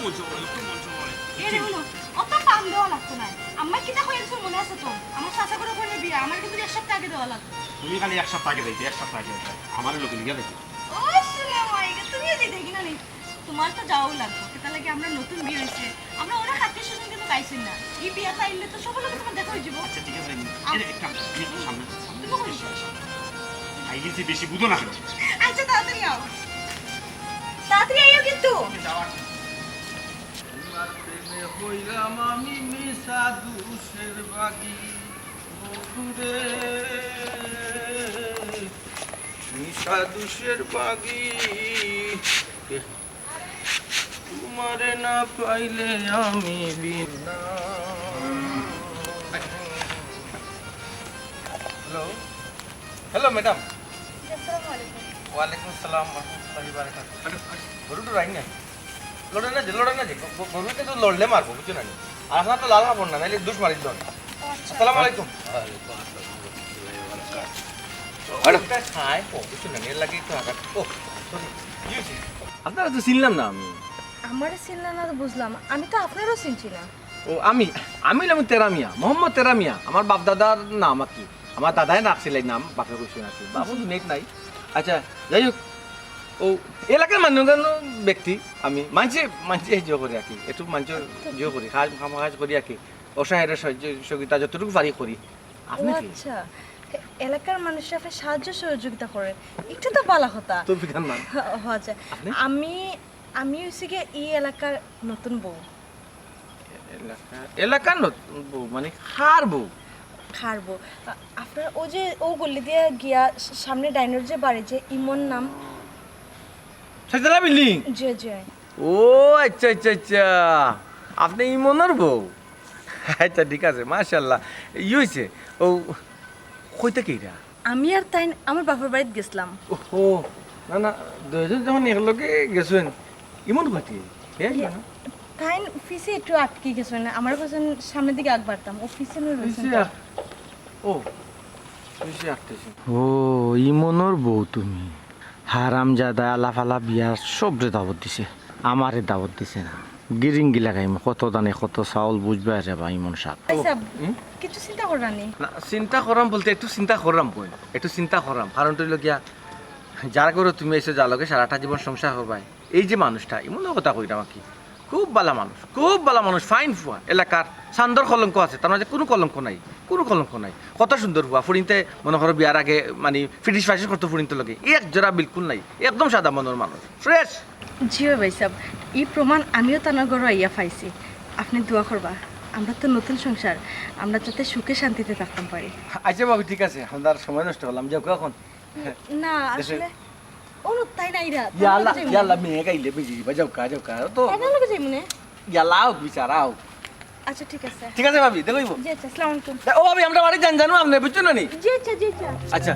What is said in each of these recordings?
মঞ্চ করে এরে হলো অত পাম দেওয়া লাগতো না আমার কিটা কইছো মনে আছে তো আমার চাচা করে বলে বিয়া আমার কিন্তু এক সপ্তাহ আগে দেওয়া লাগতো তুমি খালি এক সপ্তাহ আগে যাইতে এক সপ্তাহ আগে আমার লোক লিখে দেখি ও আসসালামু আলাইকুম তুমি যে দেখি না তোমার তো যাও লাগতো এটা লাগে আমরা নতুন বিয়ে হইছে আমরা ওরা হাতে শুনে কিন্তু গাইছেন না এই বিয়াটা আইলে তো সব লোক তোমার দেখা হইব আচ্ছা ঠিক আছে এর একটা সামনে আইলিছি বেশি বুঝো না আচ্ছা তাড়াতাড়ি আও তাড়াতাড়ি আইও কিন্তু তোমার প্রেমে হইলাম আমি মিশা দুষের বাগি বন্ধুরে মিশা দুষের বাগি তোমারে না পাইলে আমি বিনা হ্যালো হ্যালো ম্যাডাম আসসালামু আলাইকুম ওয়ালাইকুম আসসালাম রহমতুল্লাহি বারাকাতুহু গরুটো রাই না লড়ে না যে গরুকে তো লড়লে মারবো বুঝছো না আর আপনার তো লাল মারবো না নাহলে দুষ মারিল না আসসালামু আলাইকুম আপনারা তো চিনলাম না আমি আমারে চিনলা না তো বুঝলাম আমি তো আপনারও চিনছি না ও আমি তেরা মিয়া মোহাম্মদ তেরা মিয়া আমার বাপ দাদার নাম আর কি আমার দাদাই রাখছিল এই নাম বাপে কইছিল আর কি বাবু নেট নাই আচ্ছা যাই হোক ও এলাকার মান্যগণ্য ব্যক্তি আমি মানছে জয় করি আর কি একটু মানছে জয় করি কাজ করি আর কি অসহায়ের সহযোগিতা যতটুকু পারি করি আপনি কি আচ্ছা এলাকার মানুষরা আপনি সাহায্য সহযোগিতা করেন একটু তো ভালো কথা তো বিধান মান আচ্ছা আমি হইছি কি এই এলাকার নতুন বউ এলাকার নতুন বউ মানে হার বউ খারবো আপনার ও গলি দিয়ে গিয়া সামনে ডাইনোর যে বাড়ি যে ইমন নাম সাইলা বিল্ডিং জি জি ও আচ্ছা আপনি ইমনের বউ আচ্ছা ঠিক আছে মাশাআল্লাহ হইছে ও কইতে কইরা আমি আর তাই আমার বাবার বাড়িতে গেছিলাম ও না দুইজন যখন একলগে গেছেন ইমন কইতে তাই ফিসে একটু আটকে গেছেন আমার কাছে সামনের দিকে আগ বাড়তাম ও ফিসে নই রয়েছে ও ফিসে আটতেছে ও ইমনের বউ তুমি হারামজাদা আলাফালা বিয়ার সবরে দাওয়াত দিছে আমারে দাওয়াত দিছে না গিরিঙ্গি লাগাই কত দানে কত চাউল বুঝবা রে বা ইমন সাপ কিছু চিন্তা করানি না চিন্তা করাম বলতে একটু চিন্তা করাম বই একটু চিন্তা করাম কারণ তুই লগিয়া যারা করে তুমি এসে যা লগে সারাটা জীবন সংসার করবাই এই যে মানুষটা ইমনের কথা কইরাম কি খুব ভালো মানুষ ফাইন ফুয়া এলাকার সান্দর কলঙ্ক আছে তার মাঝে কোনো কলঙ্ক নাই কত সুন্দর ফুয়া ফুরিনতে মনে করো বিয়ার আগে মানে ফিটিস ফাইটিস করতে ফুরিনতে লগে এক জোড়া বিলকুল নাই একদম সাদা মনের মানুষ ফ্রেশ জিও ভাই সাহেব এই প্রমাণ আমিও তার ঘর আইয়া পাইছি আপনি দোয়া করবা আমরা তো নতুন সংসার আমরা যাতে সুখে শান্তিতে থাকতাম পারি আচ্ছা বাবু ঠিক আছে আমরা সময় নষ্ট করলাম যাও এখন না আসলে ওনো তাই নাই রা ইয়ালা মেয়ে গাইলে বেজি দিবা যাও কা তো এখন লগে যাই মনে ইয়ালাও বিচারাও আচ্ছা ঠিক আছে ভাবি দেখইবো জি আচ্ছা আসসালামু আলাইকুম ও ভাবি আমরা বাড়ি জানো আপনি বুঝছো না নি জি আচ্ছা আচ্ছা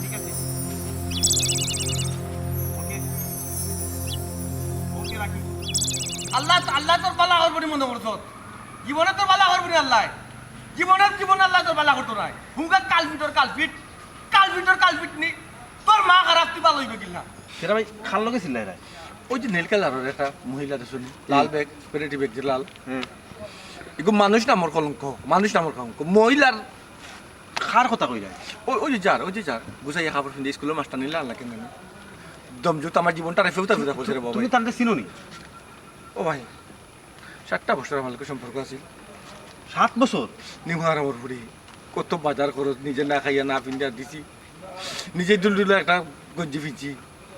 ঠিক আছে ওকে রাখি আল্লাহ তোর বালা করবনি মনে করছো জীবনে তোর বালা করবনি আল্লাহ জীবন আল্লাহ তোর বালা করতো নাই হুঙ্গা কালপিট নি তোর মা খারাপ তুই ভালো হইবে কিনা সেটা ভাই খাল লগে ছিল এরা ওই যে নীল কালারের একটা মহিলা দেখুন লাল ব্যাগ পেরেটি ব্যাগ যে লাল এগুলো মানুষ নামর কলঙ্ক মহিলার খার কথা কই যায় ওই যে যার গুছাইয়া খাবার ফিন্দে স্কুলের মাস্টার নিলে আল্লাহ কেন দমজুত আমার জীবনটা রেফেও থাকবে বলছে রে বাবা তুমি তান্তে চিনোনি ও ভাই 7টা বছর আমার লোকের সম্পর্ক আছে 7 বছর নিমার আমার বুড়ি কত বাজার খরচ নিজে না খাইয়া না পিন্ডা দিছি নিজে দুলদুলে একটা গঞ্জি ফিনছি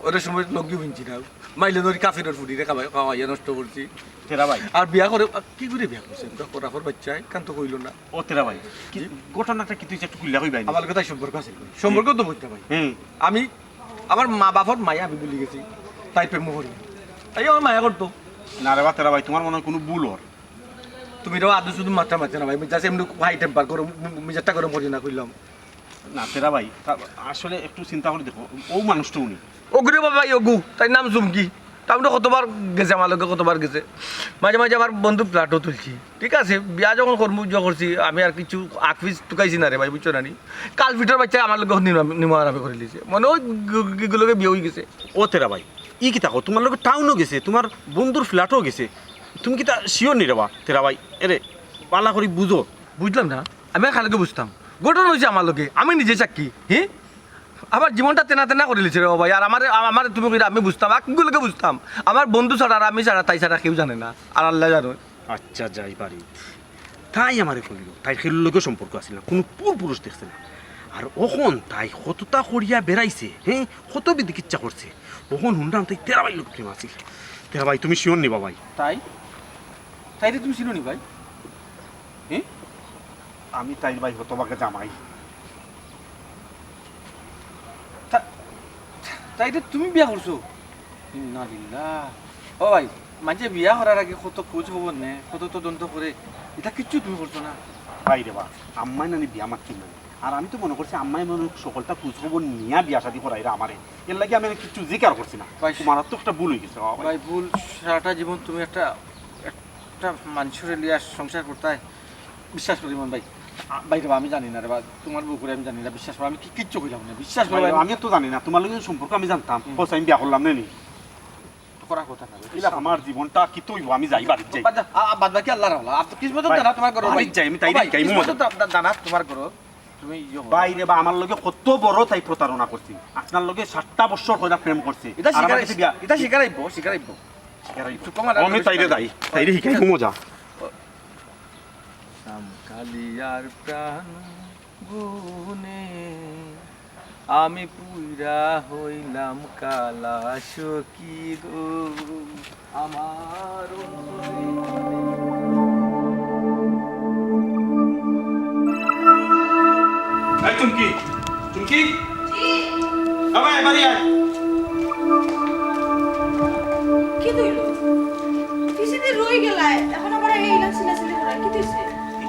ওর সময় লগি ফিনছি না মাইলে ধরি কাফিরের ফুটিরে খাওয়াইয়া নষ্ট করছি তেরা ভাই আর বিয়া করে কি করে বিয়া করছে করাফর বাচ্চায় কান্ত কইল না ও তেরা ভাই কি ঘটনাটা কি তুই একটু খুললা কইবাই আমার কথাই সম্পর্ক আছে সম্পর্ক তো বুঝতে ভাই আমি আমার মা বাবার মায়া আমি ভুলে গেছি তাই প্রেম করি তাই আমার মায়া করতো না রে বা তেরা ভাই তোমার মনে হয় কোনো ভুল ওর তুমি তো আদৌ শুধু মাত্রা মারছে না ভাই যাচ্ছে এমনি হাই টেম্পার করো মেজারটা গরম করি না কইলাম না তেরা ভাই আসলে একটু চিন্তা করে দেখো ও মানুষটা উনি ওগুরে বাবা ওগু তাই নাম জুমকি টাউনে কতবার গেছে আমার লোকে কতবার গেছে মাঝে মাঝে আমার বন্ধু ফ্ল্যাটও তুলছি ঠিক আছে বিয়া যখন কর্মযুদ্ধ করছি আমি আর কিছু আকফিস টুকাইছি না রে ভাই বুঝছো না নি কাল ফিটার বাচ্চা আমার লোক নিমারামি করে দিয়েছে মানে ওইগুলোকে বিয়ে হয়ে গেছে ও তেরা ভাই ই কি থাকো তোমার লোক টাউনও গেছে তোমার বন্ধুর ফ্ল্যাটও গেছে তুমি কি তা শিওর নি রেবা তেরা ভাই এরে পালা করি বুঝো বুঝলাম না আমি আর খালকে বুঝতাম ঘটনা হয়েছে আমার লোকে আমি নিজে চাকি হ্যাঁ আমার জীবনটা তেনা তেনা করে লিছে রে ও ভাই আর আমার তুমি কইরা আমি বুঝতাম আকিগুলোকে বুঝতাম আমার বন্ধু ছাড়া আর আমি ছাড়া তাই ছাড়া কেউ জানে না আর আল্লাহ জানো আচ্ছা যাই পারি তাই আমারে কইল তাই খেলুর লোকের সম্পর্ক আছিল না কোনো পুরুষ দেখছে না আর ওখন তাই কতটা করিয়া বেড়াইছে হ্যাঁ কত বিদিকিচ্ছা করছে ওখন শুনলাম তাই তেরা ভাই লোক প্রেম আছিল তেরা ভাই তুমি শিওর নিবা ভাই তাই তাই রে তুমি চিনো নি ভাই হ্যাঁ আমি তাই ভাই হতবাকে জামাই তাই রে তুমি বিয়া করছো ইন্না লিল্লাহ ও ভাই মাঝে বিয়া করার আগে কত খোঁজ খবর নে কত তদন্ত করে এটা কিচ্ছু তুমি করছো না ভাই রে বা আম্মাই নানি বিয়া মারছি না আর আমি তো মনে করছি আম্মাই মনে সকলটা খোঁজ খবর নিয়ে বিয়া শাদি করাই রে আমারে এর লাগে আমি কিছু জিকার করছি না ভাই তোমার তো একটা ভুল হয়ে গেছে ভাই ভুল সারাটা জীবন তুমি একটা মানুষের লিয়া সংসার করতে বিশ্বাস করি মন ভাই ভাই রে আমি জানি না রে বা তোমার বউ করে আমি জানি না বিশ্বাস করো আমি কিচ্ছু কইলাম না বিশ্বাস করো আমি তো জানি না তোমার লোকের সম্পর্ক আমি জানতাম বস আমি বিয়া করলাম না নি করা কথা না আমার জীবনটা কি তো আমি যাই বাড়ি যাই বাদ বাকি আল্লাহর আল্লাহ আপনি কিসমত জানা তোমার করো বাড়ি যাই আমি তাই যাই জানা তোমার করো তুমি বাইরে বা আমার লগে কত বড় তাই প্রতারণা করছি আপনার লগে 7টা বছর হইরা প্রেম করছি এটা শিকারাইব আমি তাইরে দাই তাইরে হিকাই মজা কালিয়ার প্রাণ গুনে আমি পুইরা হইলাম কালা সখী গো আমার এই চুমকি চুমকি আবার এবারে আয় কি দইলো কিসিতে রই গেলায় এখন আবার এই নাচিনা চিলি করা কি দিছে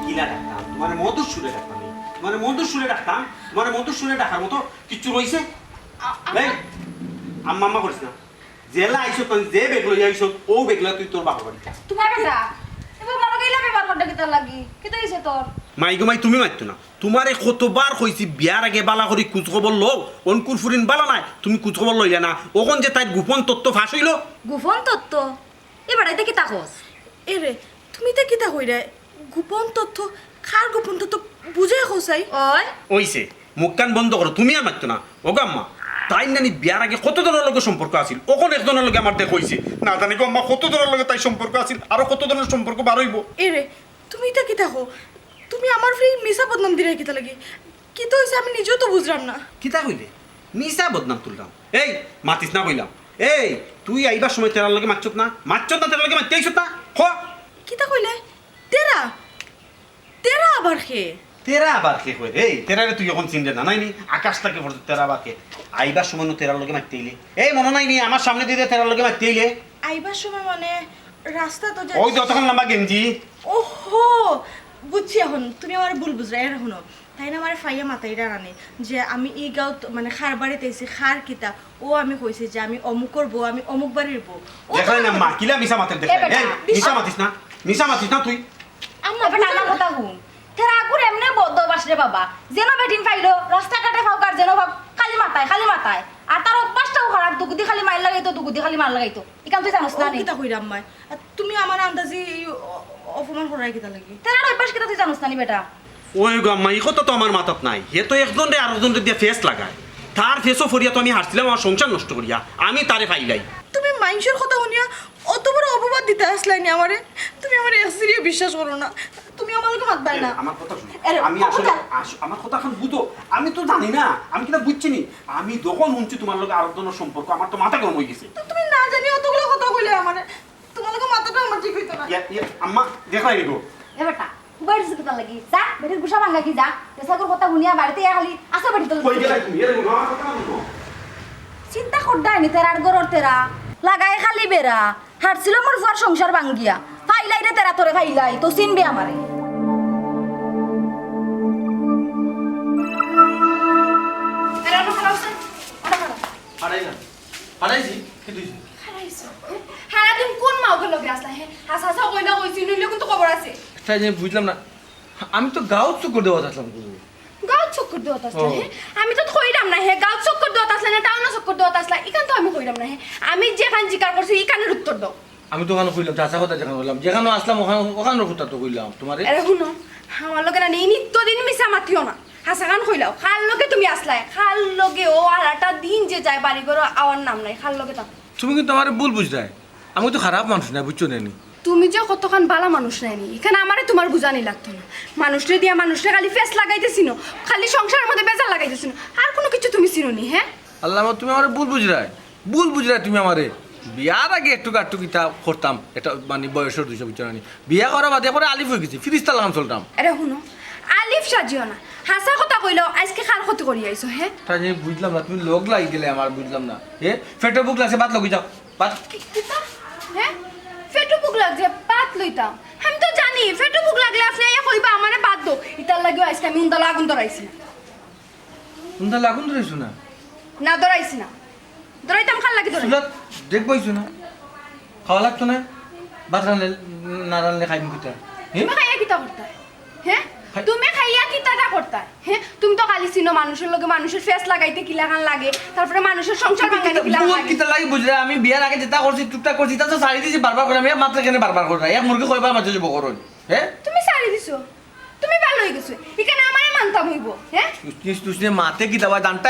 কিলা ডাকতাম তোমার মধুর সুরে ডাকতাম মানে মধুর সুরে ডাকতাম মানে মধুর সুরে ডাকার মতো কিচ্ছু রইছে এই আম্মা আম্মা করিস না জেলা আইছো তুই যে বেগলো আইছো ও বেগলা তুই তোর বাবা বাড়ি তোমার বেটা এবার মনে গেলা বেবার করতে কি তার লাগি কি দিছে তোর মাই গো মাই তুমি মারতো না তোমারে কতবার কইছি বিয়ার আগে বালা করি কুচ খবর লও অনকুর ফুরিন বালা নাই তুমি কুচ খবর লইলা না ওখন যে তাই গোপন তত্ত্ব ফাঁস হইল গোপন তত্ত্ব এবার এটা কি তাকস এরে তুমি তো কি তা কইরা গোপন তথ্য খার গোপন তথ্য বুঝে কইছাই ওই ওইছে মুখ কান বন্ধ করো তুমি আর মারতো না ও গাম্মা তাই নানি বিয়ার আগে কত ধরনের লোকের সম্পর্ক আছিল ওখন একজনের লগে আমার দেখ হইছে না জানি গো আম্মা কত ধরনের লগে তাই সম্পর্ক আছিল আরো কত ধরনের সম্পর্ক বার হইব এরে তুমি তো কি তাকো তুমি আমার ফ্রি মিসা বদনাম দিরা কি তা লাগি কি তো হইছে আমি নিজেও তো বুঝলাম না কিতা কইলে মিসা বদনাম তুললাম এই মাতিস না কইলাম এই তুই আইবার সময় তেরার লগে মারছত না তেরার লগে মারতে আইছত না হ কি তা কইলে তেরা তেরা আবার কে তেরা আবার কে কই রে তেরারে তুই এখন চিনতে না নাইনি আকাশটাকে পড়ত তেরা আবার কে আইবার সময় তেরার লগে মারতে আইলে এই মনে নাইনি আমার সামনে দিয়ে তেরার লগে মারতে আইলে আইবার সময় মানে রাস্তা তো ওই যতক্ষণ লম্বা গেঞ্জি ওহো বুঝছি এখন তুমি আমার ভুল বুঝরা এর শুনো তাই না আমার ফাইয়া মাথাইরা রানে যে আমি এই গাঁও মানে খার বাড়িতে এসে খার কিতা ও আমি কইছি যে আমি অমুক করবো আমি অমুক বাড়ির বউ দেখাই না মা কিলা মিশা মাতের দেখাই এই মিশা মাতিস না তুই আম্মা বেটা আমার কথা হুন তেরা আগুর এমনে বদবাস রে বাবা যেন বেটিন পাইলো রাস্তা কাটে ফাও কার যেন ভাব খালি মাথায় আর তার অভ্যাসটাও খারাপ দুগুদি খালি মার লাগাইতো দুগুদি খালি মার লাগাইতো ইকাম তুই জানোস না কিতা কইরা আম্মা তুমি আমার আন্দাজি অপমান করাই কিতা লাগি তেরা অভ্যাস কিতা তুই জানোস না নি বেটা ওই গো আম্মা এই কথা তো আমার মাথাত নাই হে তো একজন রে আরেকজন দিয়ে ফেস লাগায় তার ফেসও ফরিয়া তো আমি হাসছিলাম আমার সংসার নষ্ট করিয়া আমি তারে ফাইলাই তুমি মাইন্সের কথা শুনিয়া অত বড় অপবাদ দিতে আসলাইনি আমারে তুমি আমার এসিরিয়ে বিশ্বাস করো না তুমি আমার লগে মাতবাই না আমার কথা শুনো আমি আসলে আমার কথা এখন বুঝো আমি তো জানি না আমি কিনা বুঝছি নি আমি যখন শুনছি তোমার লগে আরেকজনের সম্পর্ক আমার তো মাথা গরম হয়ে গেছে তুমি না জানি অতগুলো কথা কইলে আমারে তোমার লগে মাথাটা আমার ঠিক হইতো না আম্মা দেখাই নিগো এ বেটা বাইরে থেকে তার লাগি যা বেটির গুসা ভাঙা কি যা তেসাগর কথা শুনিয়া বাড়িতে খালি আসা বেটি তো কই গেলাই তুমি এর আমার কথা না বুঝো চিন্তা করডাই নি তেরার গরর তেরা লাগাই খালি বেরা হারছিল মোর ফুয়ার সংসার ভাঙ্গিয়া ফাইলাই রে তেরা তোরে ফাইলাই তো চিনবে আমারে হারাইছি কি তুই হ্যাঁ তুমি কোন মাওকে লগে আসলা হে হাসা হাসা কইলা কইছি নইলে কিন্তু খবর আছে তাই যে বুঝলাম না আমি তো গাঁও চক্কর দেওয়া থাকলাম গাঁও চক্কর দেওয়া আসলা হে আমি তো কইরাম না হে গাঁও চক্কর দেওয়া আসলা না টাউন চক্কর দেওয়া আসলা ইখান তো আমি কইরাম না হে আমি যেখান জিকার করছি ইখানের উত্তর দাও আমি তো ওখানে কইলাম চাচা কথা যেখানে বললাম যেখানে আসলাম ওখানের কথা তো কইলাম তোমার আরে শুনো আমার লগে না নেই নিত্যদিন মিশা মাতিও না হাসা গান কইলাও খাল লগে তুমি আসলাই খাল লগে ও আর একটা দিন যে যায় বাড়ি ঘর আওয়ার নাম নাই খাল লগে তা তুমি কিন্তু আমার ভুল বুঝলাই আমি তো খারাপ মানুষ না বুঝছো না তুমি যে কতক্ষণ বালা মানুষ নাইনি এখানে আমারে তোমার বুঝানি লাগতো না মানুষরে দিয়া মানুষরে খালি ফেস লাগাইতেছিল খালি সংসারের মধ্যে বেজার লাগাইতেছিল আর কোনো কিছু তুমি চিনোনি হ্যাঁ আল্লাহ তুমি আমার ভুল বুঝলাই তুমি আমারে বিয়ার আগে একটু গাট্টু কিতা করতাম এটা মানে বয়সের 200 বছর আনি বিয়া করা বাদে পরে আলিফ হয়ে গেছি ফিরিস্তা লাগাম চলতাম আরে শুনো আলিফ সাজিও না হাসা কথা কইলো আজকে খার ক্ষতি করি আইছো হ্যাঁ তাই যে বুঝলাম না তুমি লোক লাগি গেলে আমার বুঝলাম না ফেটো বুক লাগছে বাদ লগি যাও বাদ হ্যাঁ ফেটু বুক লাগছে বাদ লইতাম আমি তো জানি ফেটু বুক লাগলে আপনি আইয়া কইবা আমারে বাদ দো ইতার লাগিও আজকে আমি উন্দা লাগুন ধরাইছি না উন্দা লাগুন ধরাইছো না না ধরাইছি না ধরাইতাম খাল লাগি ধরাই সুলাত দেখবইছো না খাওয়া লাগতো না ভাত রানলে না রানলে খাইম কিতা তুমি খাইয়া কিতা করতা হ্যাঁ তুমি খাইয়া কিতাটা করতা হ্যাঁ তুমি তো খালি চিনো মানুষের লগে মানুষের ফেস লাগাইতে কি লাগান লাগে তারপরে মানুষের সংসার ভাঙাইতে কি লাগান লাগে কিতা লাগি বুঝরা আমি বিয়ার আগে যেটা করছি টুকটাক করছি তা তো সারি দিছি বারবার করে আমি মাত্র কেন বারবার করে এক মুরগি কইবা মাঝে যাব করন হ্যাঁ তুমি সারি দিছো তুমি ভালো হই গেছো এখানে আমারে মানতাম হইব হ্যাঁ তুই মাতে কিতা বা জানতা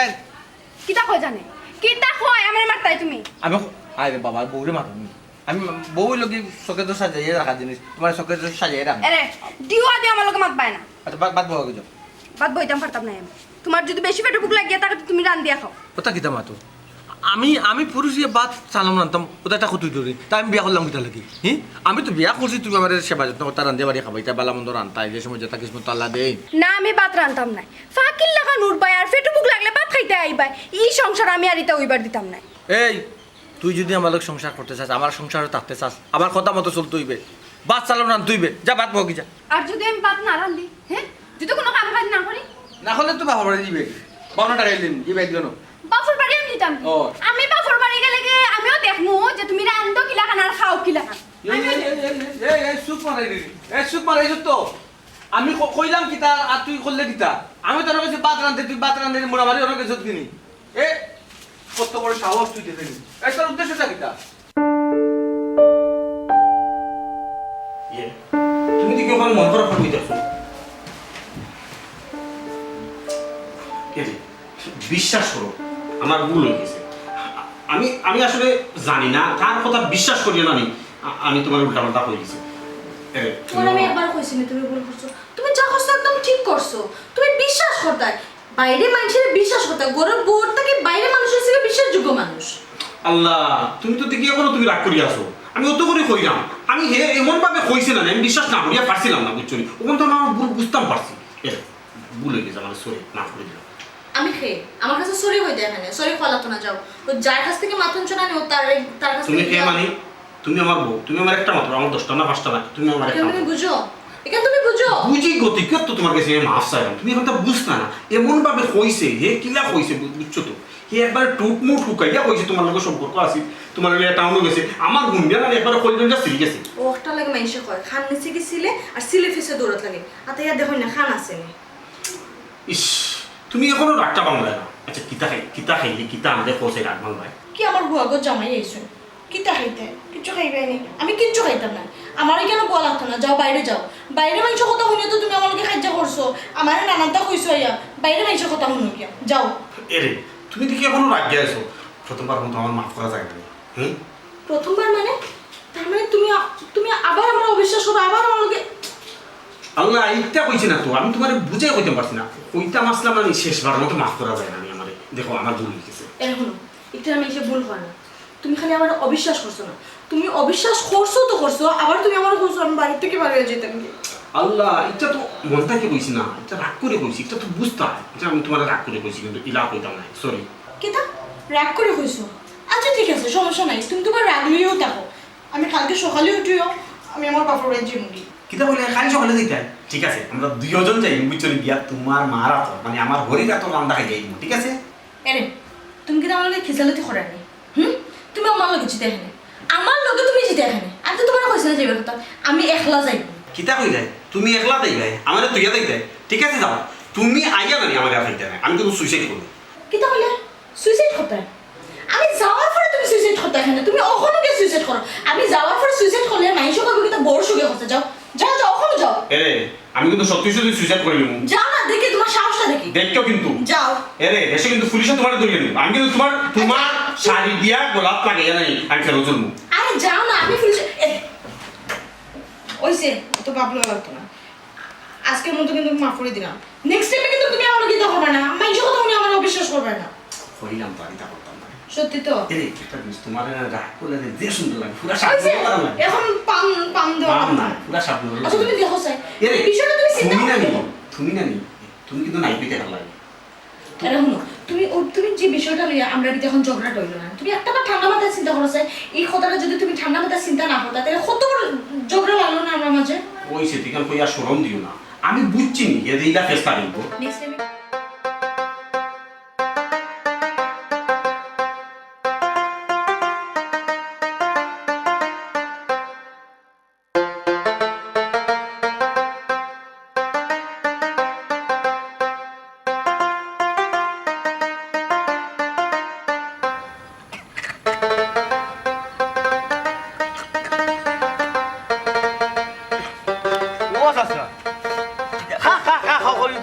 কিতা কই জানে কিতা কই আমারে মারতাই তুমি আমি আরে বাবা বউরে মারো আমি বউ লগি চকে তো সাজাইয়ে রাখা জিনিস তোমার চকে তো সাজাইয়ে রাখা আরে দিওয়া দি আমার লগে মাত পায় না আচ্ছা বাদ বউ যাও বাদ বইতাম পারতাম না আমি তোমার যদি বেশি পেটে ভুক লাগিয়া থাকে তুমি রান দিয়া খাও ওটা কিতা মাতো আমি পুরুষ ইয়ে বাদ চালাম রান্তাম ওটা একটা কত ধরি তাই আমি বিয়া করলাম কিতা লাগি আমি তো বিয়া করছি তুমি আমার সেবা যত্ন করতে রান্ধে বাড়ি খাবাই তা বালা মন্দ রান্তা যে সময় যেটা কিসমত আল্লাহ দেই না আমি ভাত রান্তাম না ফাকিল লাগা নুর পায় আর পেটে ভুক লাগলে ভাত খাইতে আইবাই এই সংসার আমি আর ইতা হইবার দিতাম না এই তুই যদি আমার লোক সংসার করতে চাস আমার সংসারও থাকতে চাস আমার কথা মতো চলতে হইবে বাদ চালাম রান তুইবে যা বাদ বকি যা আর যদি আমি ভাত না রান্ধি হ্যাঁ যদি কোনো কাম কাজ না করি না হলে তো বাবা বাড়ি দিবে 52 টাকা দিন দিবে একজন বাফুর বাড়ি আমি দিতাম ও। আমি বাফুর বাড়ি গেলে আমিও দেখমু যে তুমি রান্ধো কি লাগান আর খাও কি লাগান সুপ মারাই তো আমি কইলাম কিতা আর তুই করলে কিতা আমি তোর কাছে বাত রান্ধতে তুই বাত রান্ধতে মোড়া মারি ওর কাছে কিনি কত বড় সাহস তুই দিতে এই তোর উদ্দেশ্যটা কিতা তুমি কি ওখানে মন খারাপ হয়ে যাচ্ছ বিশ্বাস করো আমার ভুল হয়ে গেছে আমি আসলে জানি না কার কথা বিশ্বাস করিও না আমি তোমার উল্টাপাল্টা হয়ে গেছে তোমার আমি একবার কইছি না তুমি ভুল করছো তুমি যা করছো একদম ঠিক করছো তুমি বিশ্বাস করতে বাইরে মানুষের বিশ্বাস করতে গরম বোর থেকে বাইরে মানুষের থেকে বিশ্বাসযোগ্য মানুষ আল্লাহ তুমি তো দেখি এখনো তুমি রাগ করিয়া আসো আমি অত করে কইলাম আমি এমন ভাবে কইছি না আমি বিশ্বাস না করিয়া পারছিলাম না বুঝছো ওখান তো আমার বুঝতাম পারছি ভুল হয়ে গেছে আমার সরি না করে দিলাম আমি খেয়ে আমার কাছে সরি হইতে এখানে সরি ফলাতো না যাও ও যার কাছ থেকে মাথন চোনা ও তার কাছে তুমি খেয়ে মানে তুমি আমার বউ তুমি আমার একটা মাত্র আমার 10টা না 5টা না তুমি আমার একটা তুমি বুঝো এখানে তুমি বুঝো বুঝি গতি কত তোমার কাছে মাফ চাইলাম তুমি এখন তো বুঝতা না এমন ভাবে কইছে কিলা কইছে বুঝছো তো একবার টুট মুট হুকাইয়া কইছে তোমার লগে সম্পর্ক আছে তোমার লগে টাউনে গেছে আমার গুন্ডিয়া না একবার কইলেন যা সিরি গেছে ও একটা লাগে মাইসে কয় খান নিচে গেছিলে আর সিলে ফেসে দৌড়াত লাগে আতে ইয়া দেখো না খান আছে নি ইস তুমি এখনো রাগটা বাংলায় না আচ্ছা কিতা খাইলি কিতা আমাদের কোসে রাগ বাংলায় কি আমার ভুয়াগো জামাই আইছো কিতা খাইতে কিচ্ছু খাইবে নি আমি কিচ্ছু খাইতাম না আমারই কেন বলা লাগতো না যাও বাইরে মাংস কথা শুনে তো তুমি আমাকে খাদ্য করছো আমার নানানটা কইছো ইয়া বাইরে মাংস কথা শুনো কি যাও এরে তুমি দেখি এখনো রাগ আছো প্রথমবার মতো আমার মাফ করা যায় না প্রথমবার মানে তার মানে তুমি আবার আমার অবিশ্বাস করো আবার আমাকে আল্লাহ এইটা কইছি না তো আমি তোমার বুঝাই কইতে পারছি না ওইটা মাসলাম না শেষবার মতো মাফ করা যায় না আমি আমারে দেখো আমার ভুল হয়ে গেছে এখন এটা আমি এসে ভুল হয় না তুমি খালি আমার অবিশ্বাস করছো না তুমি অবিশ্বাস করছো তো করছো আবার তুমি আমার কইছো আমি বাড়ি থেকে বাইরে যেতাম কি আল্লাহ এটা তো মন থেকে কইছি না এটা রাগ করে কইছি এটা তো বুঝতা এটা আমি তোমার রাগ করে কইছি কিন্তু ইলা কইতাম না সরি কেতা রাগ করে কইছো আচ্ছা ঠিক আছে সমস্যা নাই তুমি তোমার রাগলিও থাকো আমি কালকে সকালে উঠিও আমি আমার বাপের বাড়ি যাবো কিতা বলে খালি সকালে যাইতে ঠিক আছে আমরা দুইজন যাই বুঝছো গিয়া তোমার মারা তো মানে আমার হরিটা তো রান্না খাই যাই ঠিক আছে এরে তুমি কি আমার লগে খিসালতি করে নি তুমি আমার লগে যেতে এখানে যেতে এখানে আমি তো তোমার কইছি না যাইবার কথা আমি একলা যাইব কিতা কই যায় তুমি একলা দেই ভাই আমারে তুইয়া দেই যায় ঠিক আছে যাও তুমি আইয়া না আমার কাছে যাই আমি কিন্তু সুইসাইড করব কিতা কইলে সুইসাইড করতে আমি যাওয়ার পরে তুমি সুইসাইড করতে এখানে তুমি ওখানে গিয়ে সুইসাইড করো আমি যাওয়ার পরে সুইসাইড করলে মানুষ কবে কিন্তু বড় সুখে হচ্ছে যাও যাও যাও ওখানে যাও এরে আমি কিন্তু সত্যি সত্যি সুইসাইড করে নিব যাও না দেখি তোমার সাহসটা দেখি দেখছো কিন্তু যাও এরে এসে কিন্তু পুলিশে তোমার ধরে নিব আমি কিন্তু তোমার শাড়ি দিয়া গোলাপ লাগাইয়া নাই আমি ফেরত চলবো আরে যাও না আমি পুলিশে ওইসে তো ভাবলো লাগতো না আজকের মতো কিন্তু মাফ করে দিলাম নেক্সট টাইমে কিন্তু তুমি আমার কি হবে না মানুষ কথা উনি আমার অবিশ্বাস করবে না হইলাম তো আমি তা করতাম না সত্যি তো এরে একটা জিনিস তোমার রাগ করলে যে সুন্দর লাগে পুরা ওইসে, সাপ লাগে এখন পাম পাম দেওয়া পাম না না পুরা সাপ লাগে আচ্ছা তুমি দেখো স্যার এরে বিষয়টা তুমি চিন্তা তুমি না নি করো তুমি কিন্তু নাই পেতে ভালো লাগে আরে শুনো তুমি যে বিষয়টা লইয়া আমরা কিন্তু এখন ঝগড়া হইল না তুমি একটা বার ঠান্ডা মাথায় চিন্তা করো স্যার এই কথাটা যদি তুমি ঠান্ডা মাথায় চিন্তা না করতা তাহলে কত বড় ঝগড়া লাগলো না আমার মাঝে ওই সে ঠিক কইয়া শরম দিও না আমি বুঝছি নি যে এইটা ফেসটা দিব নেক্সট টাইম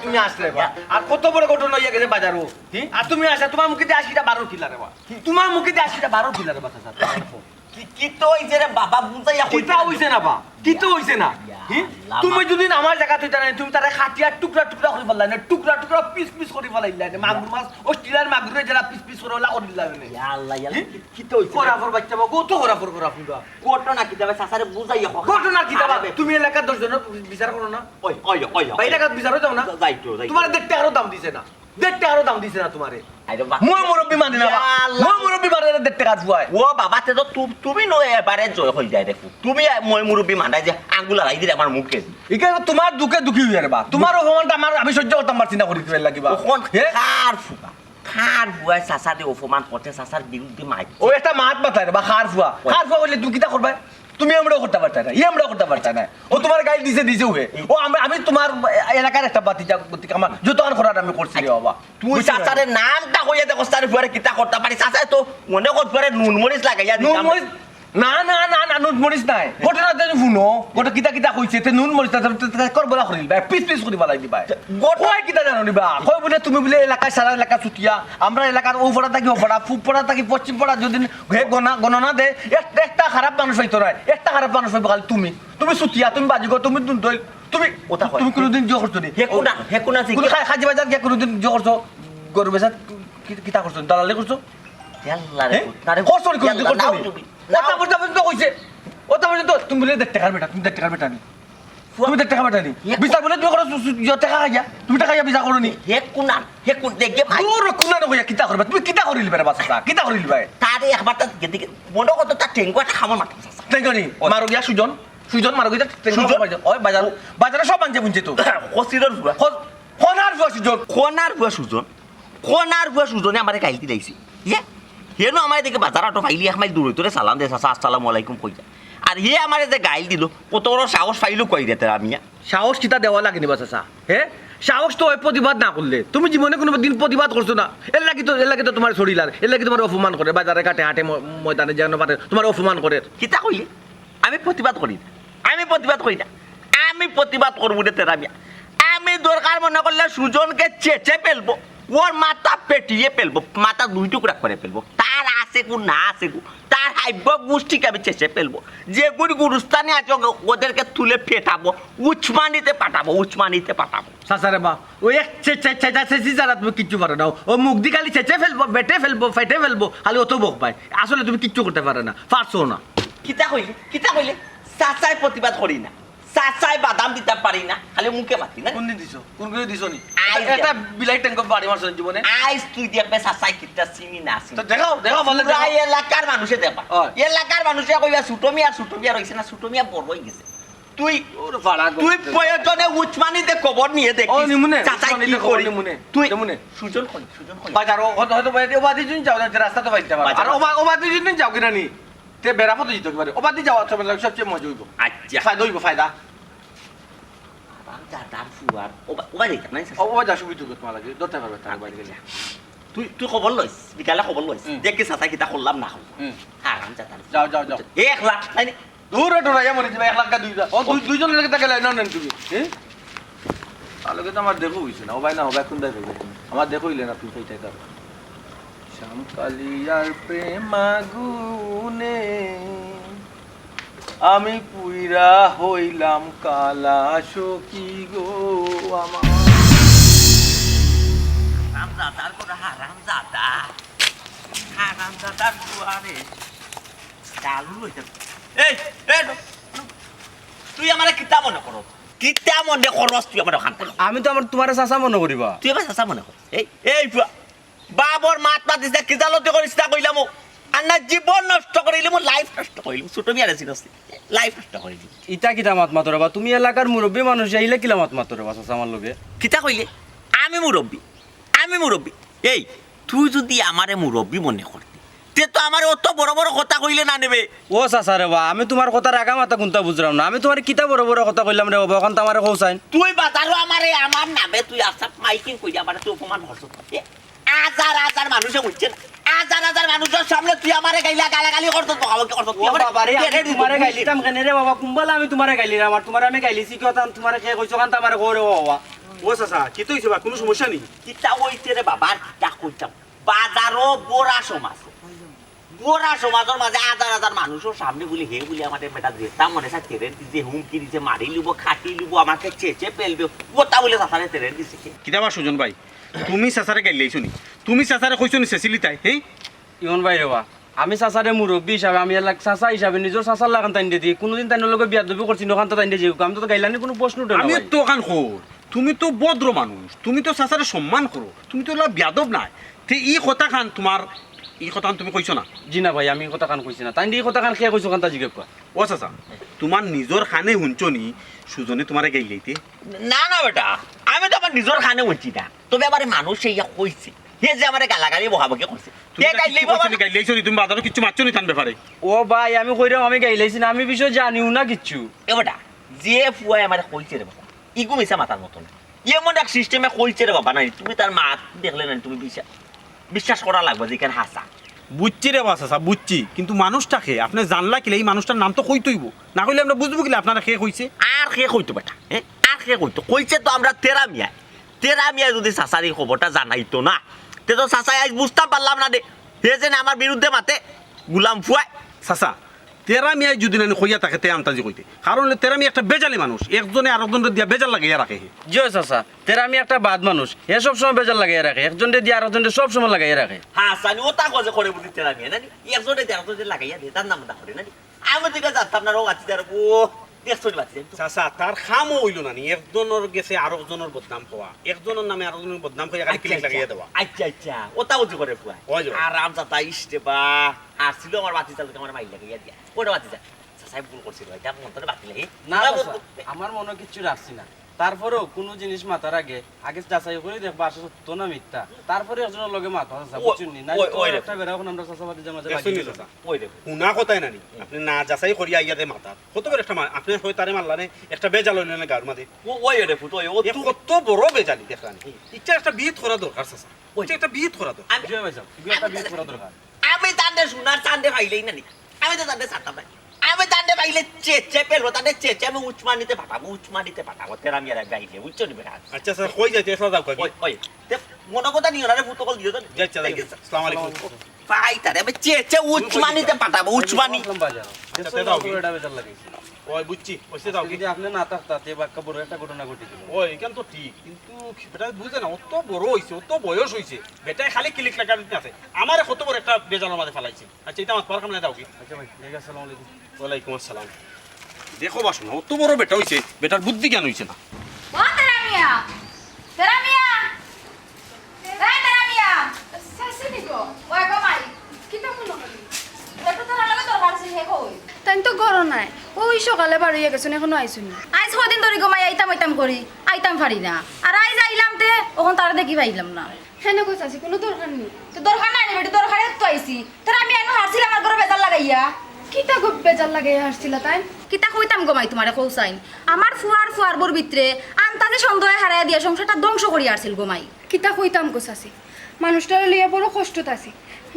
তুমি আসলে আর কত বড় ঘটনা হইয়া গেছে বাজারও আর তুমি আসা তোমার মুখে দিয়ে 80টা 12 কিলা রে তোমার মুখে দিয়ে 80টা 12 কিলা রে বাচ্চা কি তো হইছে রে বাবা বুঝাইয়া কিতা হইছে না বা কিতা হইছে না তুমি যদি আমার জায়গা তুই জানাই তুমি তারে খাটিয়া টুকরা টুকরা করে বললা না টুকরা টুকরা পিস পিস করে বলাইলা না মাগুর মাছ ও স্টিলার মাগুরে যারা পিস পিস করে ওলা করে দিলা না আল্লাহ আল্লাহ কি তো হইছে কোরাফর বাচ্চা বা কত কোরাফর করা ফুডা ঘটনা কি যাবে সাসারে বুঝাইয়া ঘটনা কি দাবা তুমি এলাকার 10 জন বিচার করো না ওই ওই ওই বাইরে কাজ বিচারও যাও না যাইতো তোমার দেখতে আরো দাম দিছে না দেখতে আরো দাম দিছে না তোমারে আইরো বাবা মোর মুরব্বি মানে না মোর মুরব্বি মানে দেখতে কাজ হয় ও বাবা তে তো তুমি নো এবারে জয় হই যায় দেখো তুমি মই মুরব্বি মানাই যে আঙ্গুল লাই দিলে আমার মুখে ইকে তোমার দুঃখে দুঃখী হইয়া রে বা তোমার অপমানটা আমার আমি সহ্য করতাম পারছি না করি ফেল লাগিবা কোন খার বুয়াই সাসারে অপমান করতে সাসার বিরুদ্ধে মাই ও একটা মাত বাতায় রে বা খার ফুয়া বললে তুমি কিটা করবা তুমি আমরাও করতে পারতা না আমরাও করতে পারতা না ও তোমার গাইল দিছে হুয়ে ও আমি তোমার এলাকার একটা বাতিজা আমার যতক্ষণ করার আমি করছি রে বাবা তুই সাসারে নামটা কইয়া দেখো সারে ফুয়ারে কিতা করতে পারি সাসারে তো মনে কর ফুয়ারে নুন মরিচ লাগাইয়া নুন দিতাম মরিচ না না না না নুন মরিচ নাই ঘটনা তুমি শুনো গোটা কিতা কিতা কইছে তে নুন মরিচ করবলা করিল ভাই পিস পিস করি বালাই দিবা কই কিতা জানো নিবা কই বলে তুমি বলে এলাকায় সারা এলাকা ছুটিয়া আমরা এলাকার উপরা থাকি উপরা ফুপরা থাকি পশ্চিম পড়া যদি হে গণনা দে একটা খারাপ মানুষ হইতো না একটা খারাপ মানুষ হইবে খালি তুমি ছুটিয়া তুমি বাজিগো তুমি দুই তুমি তুমি কোনদিন জো করছো নি হেকুনা কোন খাজি বাজার গিয়া কোনদিন জো করছো গরু বেচা কিতা করছো দালালি করছো আল্লাহ রে আরে করছো নি কোনদিন করছো নি ওটা পর্যন্ত কইছে ওটা পর্যন্ত তুমি বলে দেখতে পারবে না তুমি দেখতে পারবে না তুমি দেখতে পারবে না বিচার বলে তুমি করো টাকা খাইয়া তুমি টাকা খাইয়া বিচার করো নি হেকুন দেখে ভাই তোর কোনা নকইয়া কিতা করবে তুমি কিতা করিল বেরে বাসা কিতা করিল ভাই তারে একবার তা দেখে মনে কত তা টেঙ্গুয়া খাবার মাথা টেঙ্গনি মারো গিয়া সুজন মারো গিয়া টেঙ্গনি ওই বাজারে সব আনছে বুঝছে তো কসিরর ফুয়া কোনার ফুয়া সুজনে আমারে গাইলতি দিয়েছি ইয়ে হেনো আমার দেখে বাজার আটো ফাইলি এক মাইল দূর হইতো সালাম দে চাচা আসসালামু আলাইকুম কই যা আর হে আমারে যে গাইল দিল কত বড় সাহস পাইলো কই দে তেরা মিয়া সাহস কিতা দেওয়া লাগেনি বাসা হে সাহস তো ওই প্রতিবাদ না করলে তুমি জীবনে কোনো দিন প্রতিবাদ করছো না এর লাগি তো তোমার শরীর এর লাগি তোমার অপমান করে বাজারে কাটে হাটে ময়দানে যেন পারে তোমার অপমান করে কিতা কইলে আমি প্রতিবাদ করি না আমি প্রতিবাদ করবো রে তেরা মিয়া আমি দরকার মনে করলে সুজনকে চেঁচে ফেলবো ওর মাথা পেটিয়ে ফেলবো মাথা 2 টুকরা করে ফেলবো তার আছে কু না আছে কু তার হাইব্য গোষ্ঠীকে আমি চেঁচে ফেলবো যেগুলি গুরুস্থানে আছে ওদেরকে তুলে ফেটাবো উচ্চমানিতে পাঠাবো সাসারে বা ওই এক চেঁচি যারা তুমি কিচ্ছু পারো না ও মুখ দি খালি চেঁচে ফেলবো বেটে ফেলবো ফেটে ফেলবো খালি অত বক পায় আসলে তুমি কিচ্ছু করতে পারো না পারছো না কিতা কইলে চাচাই প্রতিবাদ করি না চাচাই বাদাম দিতে পারি না খালি মুখে মাতি না কোন দিছো নি একটা বিলাই ট্যাঙ্ক বাড়ি মারছো জীবনে আইস তুই দেখবে চাচাই কিতা চিনি না তো দেখাও বলে পুরা এলাকার মানুষে দেখবা এলাকার মানুষে কইবা সুটমিয়া রইছে না সুটমিয়া বড় হই গেছে তুই প্রয়োজনে উচ্চমানিতে খবর নিয়ে দেখ চাচাই কি করি তুই সুজন বাজার হয়তো বাদি জুন যাও রাস্তা তো বাইতে পারো আর ওবাদি জুন যাও কিনা নি তে বেড়াবো তো দিতে পারে ওবাদি যাওয়া সবচেয়ে মজা হইব আচ্ছা ফায়দা হইব ফায়দা দাদার ফুয়ার ওবা যাইতাম না ওবা যা সুবিধা করতে তোমার লাগে ধরতে পারবে তার বাইরে গেলে তুই খবর লইস বিকালে খবর লইস যে কি সাথা কিতা করলাম না আরাম দাদার যাও যাও যাও 1 লাখ তাই দূরে ডরাইয়া মরে যাবে 1 লাখ কা 2 ও দুইজন লাগে তাকে লাইন নেন তুমি হ্যাঁ আলোকে তো আমার দেখো হইছে না ও ভাই না ও ভাই কোন দাই দেবে আমার দেখো হইলে না তুই সেইটাই কর শ্যামকালিয়ার প্রেমাগুনে আমি পুইরা হইলাম কালা সখী গো আমার রামদাদার কোন হারামদাদার দুয়ারে চালু হইতে এই তুই আমারে কিতা মনে করস কিতা মনে করস তুই আমার ওখান থেকে আমি তো আমার তোমার চাচা মনে করিবা তুই আমার চাচা মনে কর এই বাবর মাত মাতিস কি জালতি করিস তা কইলাম আর না জীবন নষ্ট করিলাম লাইফ নষ্ট করিলাম ছোট মিয়ারে চিনস লাইফ নষ্ট করিলি ইটা কিটা মাত মাতরে বা তুমি এলাকার মুরব্বী মানুষ আইলে কিলা মাত মাতরে বা চাচা আমার লগে কিতা কইলে আমি মুরব্বী এই তুই যদি আমারে মুরব্বী মনে করতি তে তো আমার অত বড় বড় কথা কইলে না নেবে ও চাচা রে বা আমি তোমার কথা রাগা মাথা কোনটা বুঝলাম না আমি তোমার কিতা বড় বড় কথা কইলাম রে বাবা এখন তো আমারে কৌসাইন তুই বাজারও আমার নামে তুই আসাপ মাইকিং কই আমারে তুই অপমান করছ হাজার মানুষে বুঝছে না হাজার মানুষের সামনে তুই আমারে গাইলা গালাগালি করছ বকাবকি করছ ও বাবা রে আমি তোমারে গাইলিতাম কেন রে বাবা কুম্বালা আমি তোমারে গাইলি রে আমার তোমারে আমি গাইলিছি কথা তোমারে কে কইছো কান আমারে কইরে বাবা ও চাচা কি তো হইছে বা কোনো সমস্যা নেই কিতা হইছে রে বাবা কিতা কইতাম বাজারও বোরা সমাজের মাঝে হাজার মানুষের সামনে বলি হে বলি আমাদের বেটা যেতা মনে হয় তেরের দিছে হুমকি দিছে মারি লিব খাটি লিব আমাকে চেচে পেলবে ওটা বলে চাচারে তেরের দিছে কিতা বা সুজন ভাই তুমি চাচারে গাইলেইছো নি তুমি চাচারে কইছো নি সেসিলি তাই হেই ইমন ভাই রে বা আমি চাচারে মুরব্বী হিসাবে আমি এলাক চাচা হিসাবে নিজের চাচার লাগান তাই দিয়ে কোনোদিন তাই লগে বিয়া দবি করছি নখান তো তাই দিয়ে আমি তো গাইলানি কোনো প্রশ্ন উঠে না আমি তো কান খোর তুমি তো ভদ্র মানুষ তুমি তো চাচারে সম্মান করো তুমি তো বিয়াদব নাই তে ই কথা খান তোমার ই কথা তুমি কইছো না জি না ভাই আমি কথা কান কইছি না তাই দিয়ে কথা কান খেয়ে কইছো কান তা জিজ্ঞেস কর ও চাচা তোমার নিজের খানে শুনছো নি সুজনে তোমারে গাইলেইতে না বেটা আমি তো আমার নিজের খানে বলছি না তবে আমার মানুষ ইয়া কইছে হে যে আমার গালাগালি বহাবকি করছে গাইলেইছো নি তুমি বাজারও কিছু মারছো নি তার ব্যাপারে ও ভাই আমি কইরাম আমি গাইলাইছি না আমি বিষয় জানিও না কিচ্ছু এ বেটা যে ফুয়াই আমার কইছে রে বাবা ইগু মিশা মাথার মতো না এমন এক সিস্টেমে কইছে রে বাবা নাই তুমি তার মা দেখলে না তুমি বিশ্বাস করা লাগবে যে কেন হাসা বুঝছি রে বাস চাচা বুঝছি কিন্তু মানুষটাকে আপনি জানলা কিলে এই মানুষটার নাম তো কইতইব না কইলে আমরা বুঝবো কিলে আপনারা কে কইছে আর কে কইতো বেটা হ্যাঁ আর কে কইতো কইছে তো আমরা তেরা মিয়া যদি চাচার এই খবরটা জানাইতো না তে তো চাচাই আজ বুঝতে পারলাম না দে হে যে আমার বিরুদ্ধে মাতে গুলাম ফুয়াই চাচা তেরা মিয়াই যদি না কইয়া থাকে তে আমতাজি কইতে কারণ তেরা মিয়া একটা বেজালি মানুষ একজনে আরেকজনের দিয়া বেজাল লাগাইয়া রাখে জয় চাচা তেরা আমি একটা বাদ মানুষ হে সব সময় বেজার লাগাইয়া রাখে একজন দিয়ে আরেকজনকে সব সময় লাগাইয়া রাখে হ্যাঁ সানি ও তা কজে করে বুঝি তেরা মিয়া নানি একজনে দিয়ে আরেকজনে লাগাইয়া দে তার নাম না করে নানি আমি দিকে জানতাম না রোগ আছে তার ও দেখছনি বাচ্চা চাচা তার খামও হইল না নি একজনের গেছে আরেকজনের বদনাম হওয়া একজনের নামে আরেকজনের বদনাম হইয়া খালি ক্লিক লাগাইয়া দেওয়া আচ্ছা ওটা উজু করে ফুয়াই ওই যে। আর রাম চাচা ইস্তে বা আর ছিল আমার বাতি চালকে আমার মাইল লাগাইয়া দিয়া ওটা বাতি যা চাচাই ভুল করছিল এটা মন্তরে বাতি লাগে না আমার মনে কিছু রাখছি না তারপরেও কোনো জিনিস মাথার আগে যাচাই করে দেখবা আসলে সত্য না মিথ্যা তারপরে একজনের লগে মাথা বুঝছেন না একটা বেড়া এখন আমরা চাচাবাদি জামা দেখছনি চাচা ওই দেখো শুনা কথাই নানি আপনি না যাচাই করিয়া আইয়াতে মাথা কত বড় একটা আপনি হই তারে মারলানে একটা বেজাল হইল না গার মাঝে ওই রে ফুটো ও এ কত বড় বেজালি দেখানি ইচ্ছা একটা বিয়ে করা দরকার চাচা ওইটা একটা বিয়ে করা দরকার আমি একটা বিয়ে করা দরকার আমি তান্ডে শোনার চান্দে পাইলেই নানি আমি তো তান্ডে ছাড়তাম না আমি তান্ডে পাইলে চেচে পেলবো তান্ডে চেচে আমি উচ্চমানিতে পাঠাবো তেরা মিয়ার গাইলে বুঝছো নি বেটা আচ্ছা স্যার কই যাইতে এসা যাও কই ওই মনে কথা নিও না রে ফুটো কল দিও তো যাচ্ছা আসসালামু আলাইকুম পাই তারে আমি চেচে উচ্চমানিতে পাঠাবো উচ্চমানি আচ্ছা তে দাও এটা বেজাল লাগাইছি ওই বুঝছি ওইসে দাও যদি আপনি না থাকতে বাক্কা বড় একটা ঘটনা ঘটেছিল ওই কেন তো ঠিক কিন্তু বেটা বুঝে না অত বড় হইছে অত বয়স হইছে বেটাই খালি ক্লিক লাগা দিতে আছে আমারে কত বড় একটা বেজালের মাঝে ফেলাইছে আচ্ছা এটা আমার পর কামনে দাও কি আচ্ছা ভাই ঠিক আছে আসসালামু আলাইকুম ওয়ালাইকুম আসসালাম দেখো বাসু না অত বড় বেটা হইছে বেটার বুদ্ধি জ্ঞান হইছে না ও তেরা মিয়া সাসিনি গো ওই গো মাই কিটা মনে করি এটা তো লাগা দরকার আছে হে কই তাই তো করো নাই ওই সকালে বাড়ি গেছেন এখনো আইসুনি আজ কদিন ধরে গো মাই আইতাম করি আইতাম পারি না আর আইজ আইলাম তে ওখন তারা দেখি পাইলাম না হ্যাঁ কইছ আছে কোনো দরকার নেই তো দরকার নাই বেটি দরকার তো আইছি তেরা মিয়া এনো হাসিল আমার ঘরে বেজাল লাগাইয়া কিতা গো বেজার লাগে হাসছিলা তাই কিতা কইতাম গো মাই তোমারে কৌসাইন আমার ফুয়ার বোর ভিতরে আন্তাজে সন্দেহ হারাইয়া দিয়া সংসারটা ধ্বংস করিয়া আসছিল গো মাই কিতা কইতাম গো চাচি মানুষটার লিয়া বড় কষ্টত আছি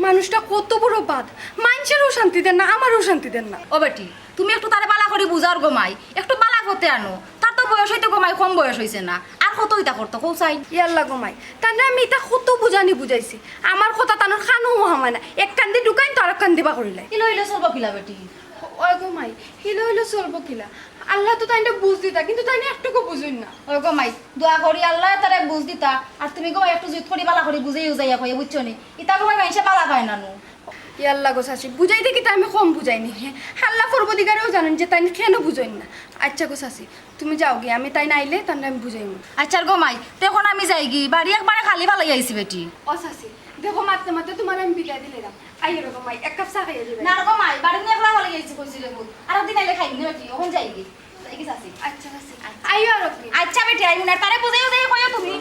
মানুষটা কত বড় বাদ মানুষেরও শান্তি দেন না আমারও শান্তি দেন না ও বেটি তুমি একটু তারে বালা করে বুঝার গো মাই একটু বালা করতে আনো তার তো বয়স হইতে গো মাই কম বয়স হইছে না আর কত ইতা করতো কৌসাইন ইয়াল্লা গোমাই তাহলে আমি এটা কত বুঝাইছি আমার কথা তানোর খানো হামায় না এক কান্দি ঢুকাইন তো আর এক কান্দি বা করিলাই ইলো ইলো চলবো কিলা বেটি ওই গোমাই হিলো হিলো চলবো কিলা আল্লাহ তো তাইটা বুঝ দিতা কিন্তু তাইনে একটুকু বুঝুন না ও গো মাই দোয়া করি আল্লাহ তারে বুঝ দিতা আর তুমি গো মাই একটু জিত করি বালা করি বুঝাই উজাইয়া কই বুঝছো নি ইতা গো মাই মাইসে বালা পায় না নু ইয়াল্লা গো চাচি বুঝাইতে কি আমি কম বুঝাইনি হ্যাঁ হাল্লা পূর্বদিগারেও জানেন যে তাই কেন বুঝাইন না আচ্ছা গো চাচি তুমি যাও গিয়ে আমি তাই নাইলে তার আমি বুঝাইনি আচ্ছা গো মাই তখন আমি যাই গি বাড়ি একবারে খালি ভালাই আইছি বেটি ও চাচি দেখো মারতে মারতে তোমার আমি বিদায় দিলে দাম আইয়ে রকম মাই এক কাপ চা খাইয়ে দিবে না গো মাই বাড়ি নিয়ে একলা ভালাই আইছি কইছি রে বুত আর দিন আইলে খাইনি বেটি ওখান যাই গি যাই গি চাচি আচ্ছা চাচি আইও আর কি আচ্ছা বেটি আইমু না তারে বুঝাইও দেই কইও তুমি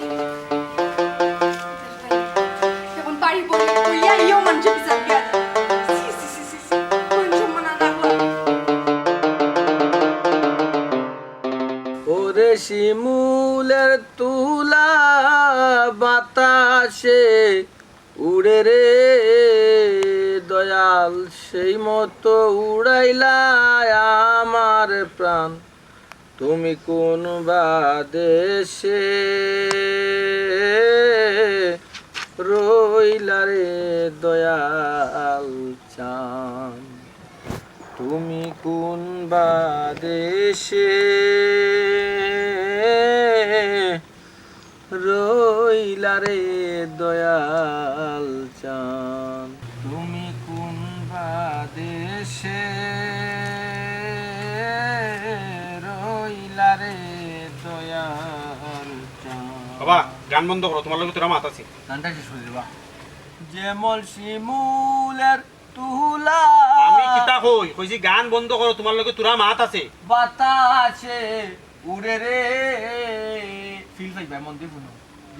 এখন বাড়ি বলি কইয়া ইও মানুষ বিচার দিয়া ওরে শিমুলের তুলা বাতাসে উড়ে রে দয়াল সেই মতো উড়াইলা আমার প্রাণ তুমি কোন বা দেশে রইলা রে দয়াল চান তুমি কোন বা দেশে রইলা রে দয়াল চান তুমি কোন বা দেশে রইলা রে দয়াল চান বাবা গান বন্ধ করো তোমার লগে তোরা মাত আছে গানটা শেষ করে দেবা যেমন শিমুলের তুলা আমি কিতা কইছি গান বন্ধ করো তোমার লগে তোরা মাত আছে বাতাসে উড়ে রে ফিল পাইবা মন দিয়ে শুনো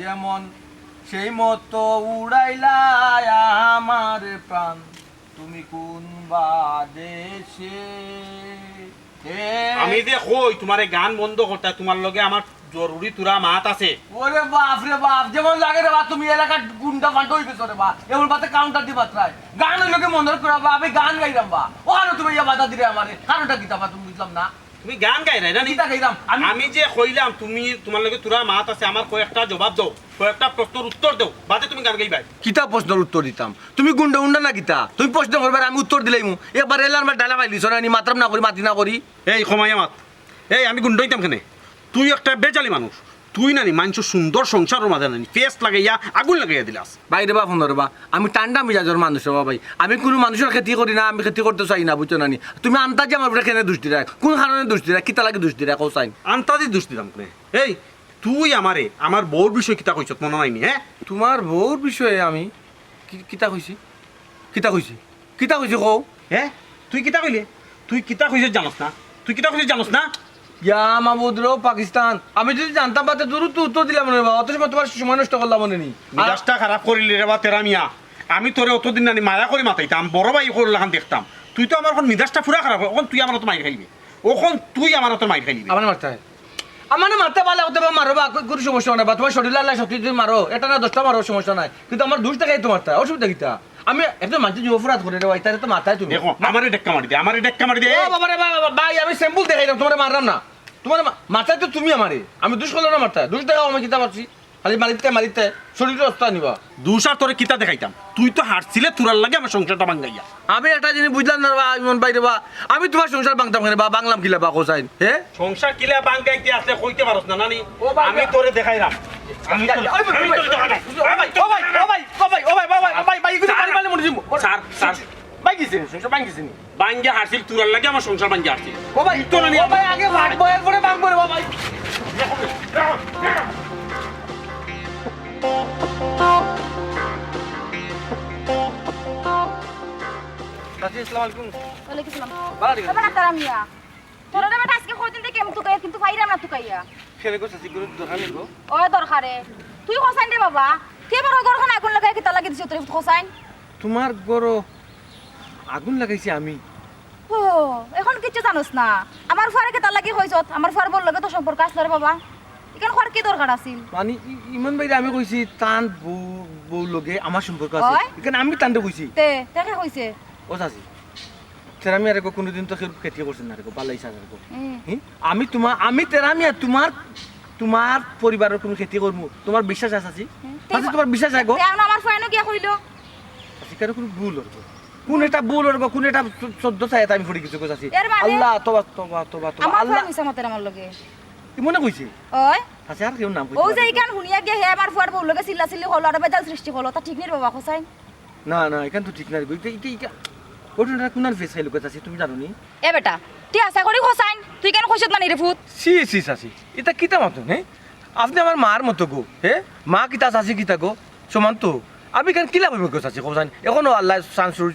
যেমন সেই মতো উড়াইলা আমার প্রাণ তুমি কোন বা দেশে আমি যে কই তোমারে গান বন্ধ করতে তোমার লগে আমার জরুরি তোরা মাত আছে ওরে বাপ রে বাপ যেমন লাগে রে বাপ তুমি এলাকার গুন্ডা ফান্ড হয়ে গেছো রে বাপ এমন বাতে কাউন্টার দি বাতরায় গান লোকে মন করা বা আমি গান গাইলাম বা ও আর তুমি ইয়া বাধা দিলে আমারে কারণটা কি তা তুমি বুঝলাম না তুমি গান গাই নাই না কিতা গাইলাম আমি যে কইলাম তুমি তোমার লগে তোরা মাত আছে আমার কয়েকটা জবাব দাও কয়েকটা প্রশ্নের উত্তর দাও বাদে তুমি গান গাইবাই কিতা প্রশ্নের উত্তর দিতাম তুমি গুন্ডা উন্ডা না কিতা তুমি প্রশ্ন করবে আমি উত্তর দিলাইমু এবার এলার মা ডালা পাইলিছ না নি মাত্রাম না করি মাতি না করি এই সময় মাত এই আমি গুন্ড হইতাম কেনে তুই একটা বেজালি মানুষ তুই নানি মানুষ সুন্দর সংসারের মাঝে নানি ফেস লাগাইয়া আগুন লাগাইয়া দিলাস বাইরে বা ফোন বা আমি টান্ডা মিজাজের মানুষ বা ভাই আমি কোনো মানুষের খেতি করি না আমি খেতি করতে চাই না বুঝছো নানি তুমি আন্তাজে আমার উপরে কেনে দুষ্টি রাখ কোন কারণে দুষ্টি রাখ কিতা লাগে দুষ্টি রাখ চাই আন্তাজি দোষ দিলাম কেনে এই তুই আমারে আমার বউর বিষয় কিতা কইছ মনে নাইনি হ্যাঁ তোমার বউর বিষয়ে আমি কিতা কইছি কিতা কইছি কিতা কইছি কও হ্যাঁ তুই কিতা কইলে তুই কিতা কইছ জানোস না তুই কিতা কইছ জানোস না ইয়া মাহমুদরাও পাকিস্তান আমি যদি জানতাম পাতে দূর তো উত্তর দিলাম না বাবা অত সময় তোমার সময় নষ্ট করলাম মনে নি মিজাজটা খারাপ করিলি রে বা তেরা মিয়া আমি তোরে অতদিন নানি মায়া করে মাতাইতাম বড় ভাই করলাম দেখতাম তুই তো আমার এখন মিজাজটা পুরা খারাপ এখন তুই আমার তো মাই খাইবি ওখন তুই আমার তো মাই খাইবি আমার মারতে আমার মারতে পারলে হতে মারো বা কোনো সমস্যা নাই বা তোমার শরীর আল্লাহ শক্তি তুমি মারো এটা না 10টা মারো সমস্যা নাই কিন্তু আমার দুষ দেখাই তোমার তা অসুবিধা কিতা আমি একদম মানুষ যে অপরাধ করে রে ভাই তারে তো মাথায় তুমি দেখো আমারে ডেক্কা মারি দে আমারে ডেক্কা মারি দে ও বাবা রে বাবা ভাই আমি স্যাম্পল দেখাইলাম তোমারে মারলাম না তোমার মাথায় তো তুমি আমারে আমি দুষ করলাম না মারতে দুষ দেখাও আমি কিতা পারছি খালি মারিতে শরীরের অবস্থা নিবা দুসার তোরে কিতা দেখাইতাম তুই তো হারছিলে তোরার লাগে আমার সংসারটা ভাঙ্গাইয়া আমি একটা জিনিস বুঝলাম না বা ইমন বাইরে বা আমি তোমার সংসার ভাঙতাম কেন বা বাংলাম কিলা বা কোসাইন হ্যাঁ সংসার কিলা ভাঙ্গাইতে আসলে কইতে পারছ না নানি ও ভাই, আমি তোরে দেখাইলাম আমি ভাঙ্গা হারছিল তোরার লাগে আমার সংসার ভাঙ্গা হারছিল তো নানি আগে ভাগবো এরপরে ভাঙবো রে বাবা আসসালামু আলাইকুম ওয়ালাইকুম আসসালাম ভালো আছেন বাবা তেরা মিয়া তোরা রে বেটা আজকে কয়দিন থেকে কেমন তুকাইয়া কিন্তু পাইরাম না তুকাইয়া ফেলে কো সাসি গুরু দোকান নিবো ও দরকারে তুই হোসাইন রে বাবা কে বড় গরখানা আগুন লাগাই কিতা লাগি দিছ তোর হোসাইন তোমার গরো আগুন লাগাইছি আমি এখন কিছু জানোস না আমার ফারে কেতার লাগি হইছত আমার ফার বল লাগে তো সম্পর্ক আসলে রে বাবা এখানে ফার কি দরকার আছিল মানে ইমন ভাই আমি কইছি তান বউ লগে আমার সম্পর্ক আছে ওই। এখানে আমি তানতে কইছি দেখে কইছে ও চাচি তেরা মিয়া রেকো কোনোদিন তো খেতে করছেন না রেকো বালাই সাজা রেকো আমি তেরা মিয়া তোমার পরিবারের কোনো খেতি করবো তোমার বিশ্বাস আছে চাচি চাচি তোমার বিশ্বাস আছে গো এখন আমার ফাইনো গিয়া কইলো চাচি কারো কোনো ভুল হরবো কোন এটা ভুল হরবো কোন এটা সদ্য চাই আমি ফুড়ি কিছু চাচি এর মানে? আল্লাহ তোবা তোবা তোবা তোবা আমার আল্লাহ ফাইন হইছে মতে আমার লগে কি মনে কইছে ওই চাচি আর কেউ নাম ও কইছে যে ইকান হুনিয়া গিয়া হে আমার ফুয়ার বউ লগে চিল্লা হলো আর বেজাল সৃষ্টি হলো তা ঠিক নেই রে বাবা খোসাই না না এখান তো ঠিক না রে এটা ওটা কোনার ফেস খাইলো চাচি তুমি জানো নি এ বেটা তুই আশা করি খোসাইন তুই কেন খোসত মানি রে ফুত সি সি চাচি এটা কিতা মতন হ্যাঁ আপনি আমার মার মতো গো হ্যাঁ মা কিতা চাচি কিতা গো সমান তো আমি কেন কিলা ভাবে গো চাচি কোসাইন এখনো আল্লাহ সানসুর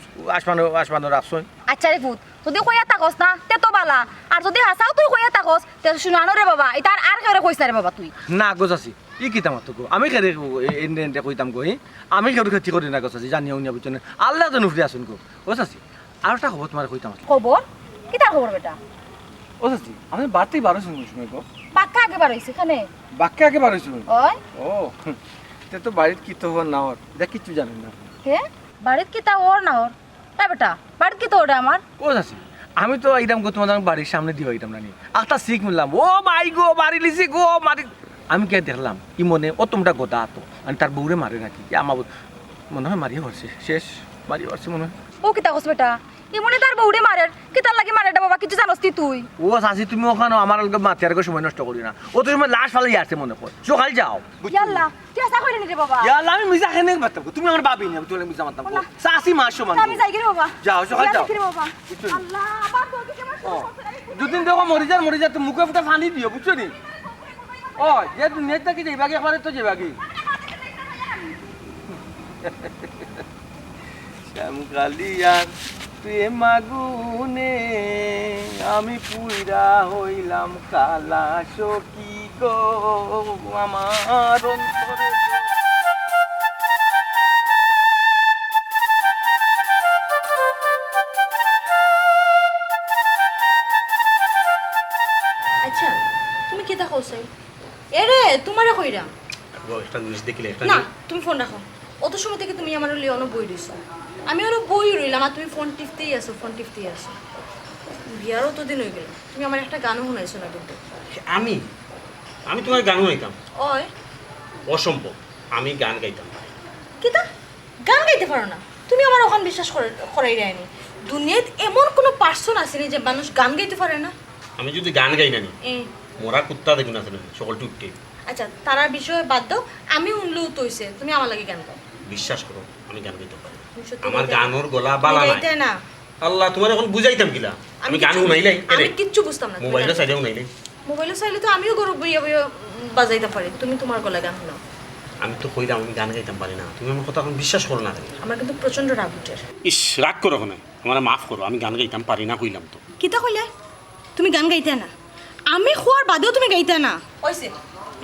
আসমানো রাখছই আচ্ছা রে ফুত যদি কইয়া তাকস না তে তো বালা আর যদি হাসাও তুই কইয়া তাকস তে শুনানো রে বাবা এটা আর কেউ কইছ রে বাবা তুই না গো চাচি ই কিতা মতো গো আমি খেলে এনে কইতাম গো আমি কেউ খেতি করি না গো চাচি জানিও নিয়া বুঝছো আল্লাহ জানো ফ্রি আসুন গো ও চাচি আর একটা খবর তোমার কইতাম খবর কি তার খবর বেটা ও চাচি আমি বাড়তেই বারো সময় গো পাক্কা আগে বার হইছে এখানে বাক্যে আগে বারো সময় ওই ও তে তো বাড়ির কি তো হওয়ার না হওয়ার এটা কিচ্ছু জানেন না কে বাড়িত কি তা ওর না ওর এ বেটা বাড়িত কি তো ওটা আমার ও চাচি আমি তো এইরকম গো তোমার বাড়ির সামনে দিয়ে হইতাম না একটা শিখ মিললাম ও মাই গো বাড়ি লিছি গো মারি আমি কে দেখলাম ই মনে ও তোমরা গোদা তো আমি তার বউরে মারে নাকি আমার মনে হয় মারিয়ে হরছে শেষ মারিয়ে হরছে মনে হয় ও কি তাকস বেটা এমনি তার বউরে মারের কি তার লাগি মারে বাবা কিছু জানোস তুই ও চাচি তুমি ওখানে আমার মাতি আর সময় নষ্ট করি না ও তো সময় লাশ ফালাই আসছে মনে কর সকাল যাও ইয়াল্লা তুই আশা করি নি রে বাবা ইয়াল্লা আমি মিজা খেনে বাতাম তুমি আমার বাবি না তুমি মিজা মাতাম চাচি মার সমান আমি যাই রে বাবা যাও সকাল যাও রে বাবা আল্লাহ আমার বউ কি কেমন দুদিন দেখো মরি যা তো মুখে ফুটা পানি দিও বুঝছো নি ও যে দুনিয়াতে কি যাইবাগে একবারে তো যাইবাগে শ্যামকালিয়ার প্রেম আগুনে আমি পুইরা হইলাম কালা সখী গো আমার অন্তরে আচ্ছা তুমি কি তা কইছাই এরে তোমারে কইরাম একটা জিনিস দেখলে একটা না তুমি ফোন রাখো অত সময় থেকে তুমি আমার লিওনো বই দিছো আমি ওর বই রইলাম আর তুমি ফোন টিপতেই আসো বিয়ারও তো দিন হয়ে গেল তুমি আমার একটা গানও শোনাইছো না কিন্তু আমি তোমার গান গাইতাম ওই অসম্ভব আমি গান গাইতাম কিতা গান গাইতে পারো না তুমি আমার ওখান বিশ্বাস করাই যায়নি দুনিয়াতে এমন কোনো পার্সন আসেনি যে মানুষ গান গাইতে পারে না আমি যদি গান গাই না নি এ, মোরা কুত্তা দেখুন আছে সকল টুকটে আচ্ছা তারার বিষয়ে বাদ দাও আমি উনলেও তৈছে তুমি আমার লাগে গান গাও বিশ্বাস করো আমি গান গাইতে পারি তুমি সত্যি আমার গাইতে- গানোর গলা বালা তুমি নাই গাইতে না আল্লাহ তোমার এখন বুঝাইতাম কিলা আমি গান কিচ্ছু- শুনাইলাই আমি কিচ্ছু বুঝতাম না মোবাইলে সাইডেও নাইলাই মোবাইলে চাইলে তো আমিও গরু বইয়া বইয়া বাজাইতে পারি তুমি তোমার গলা গান শোনাও আমি তো কইলাম আমি গান গাইতাম পারি না তুমি আমার কথা এখন বিশ্বাস করো না আমার কিন্তু প্রচন্ড রাগ উঠে ইস রাগ করো না আমার মাফ করো আমি গান গাইতাম পারি না কইলাম তো কিতা কইলে তুমি গান গাইতে না আমি খোয়ার বাদেও তুমি গাইতে না হইছে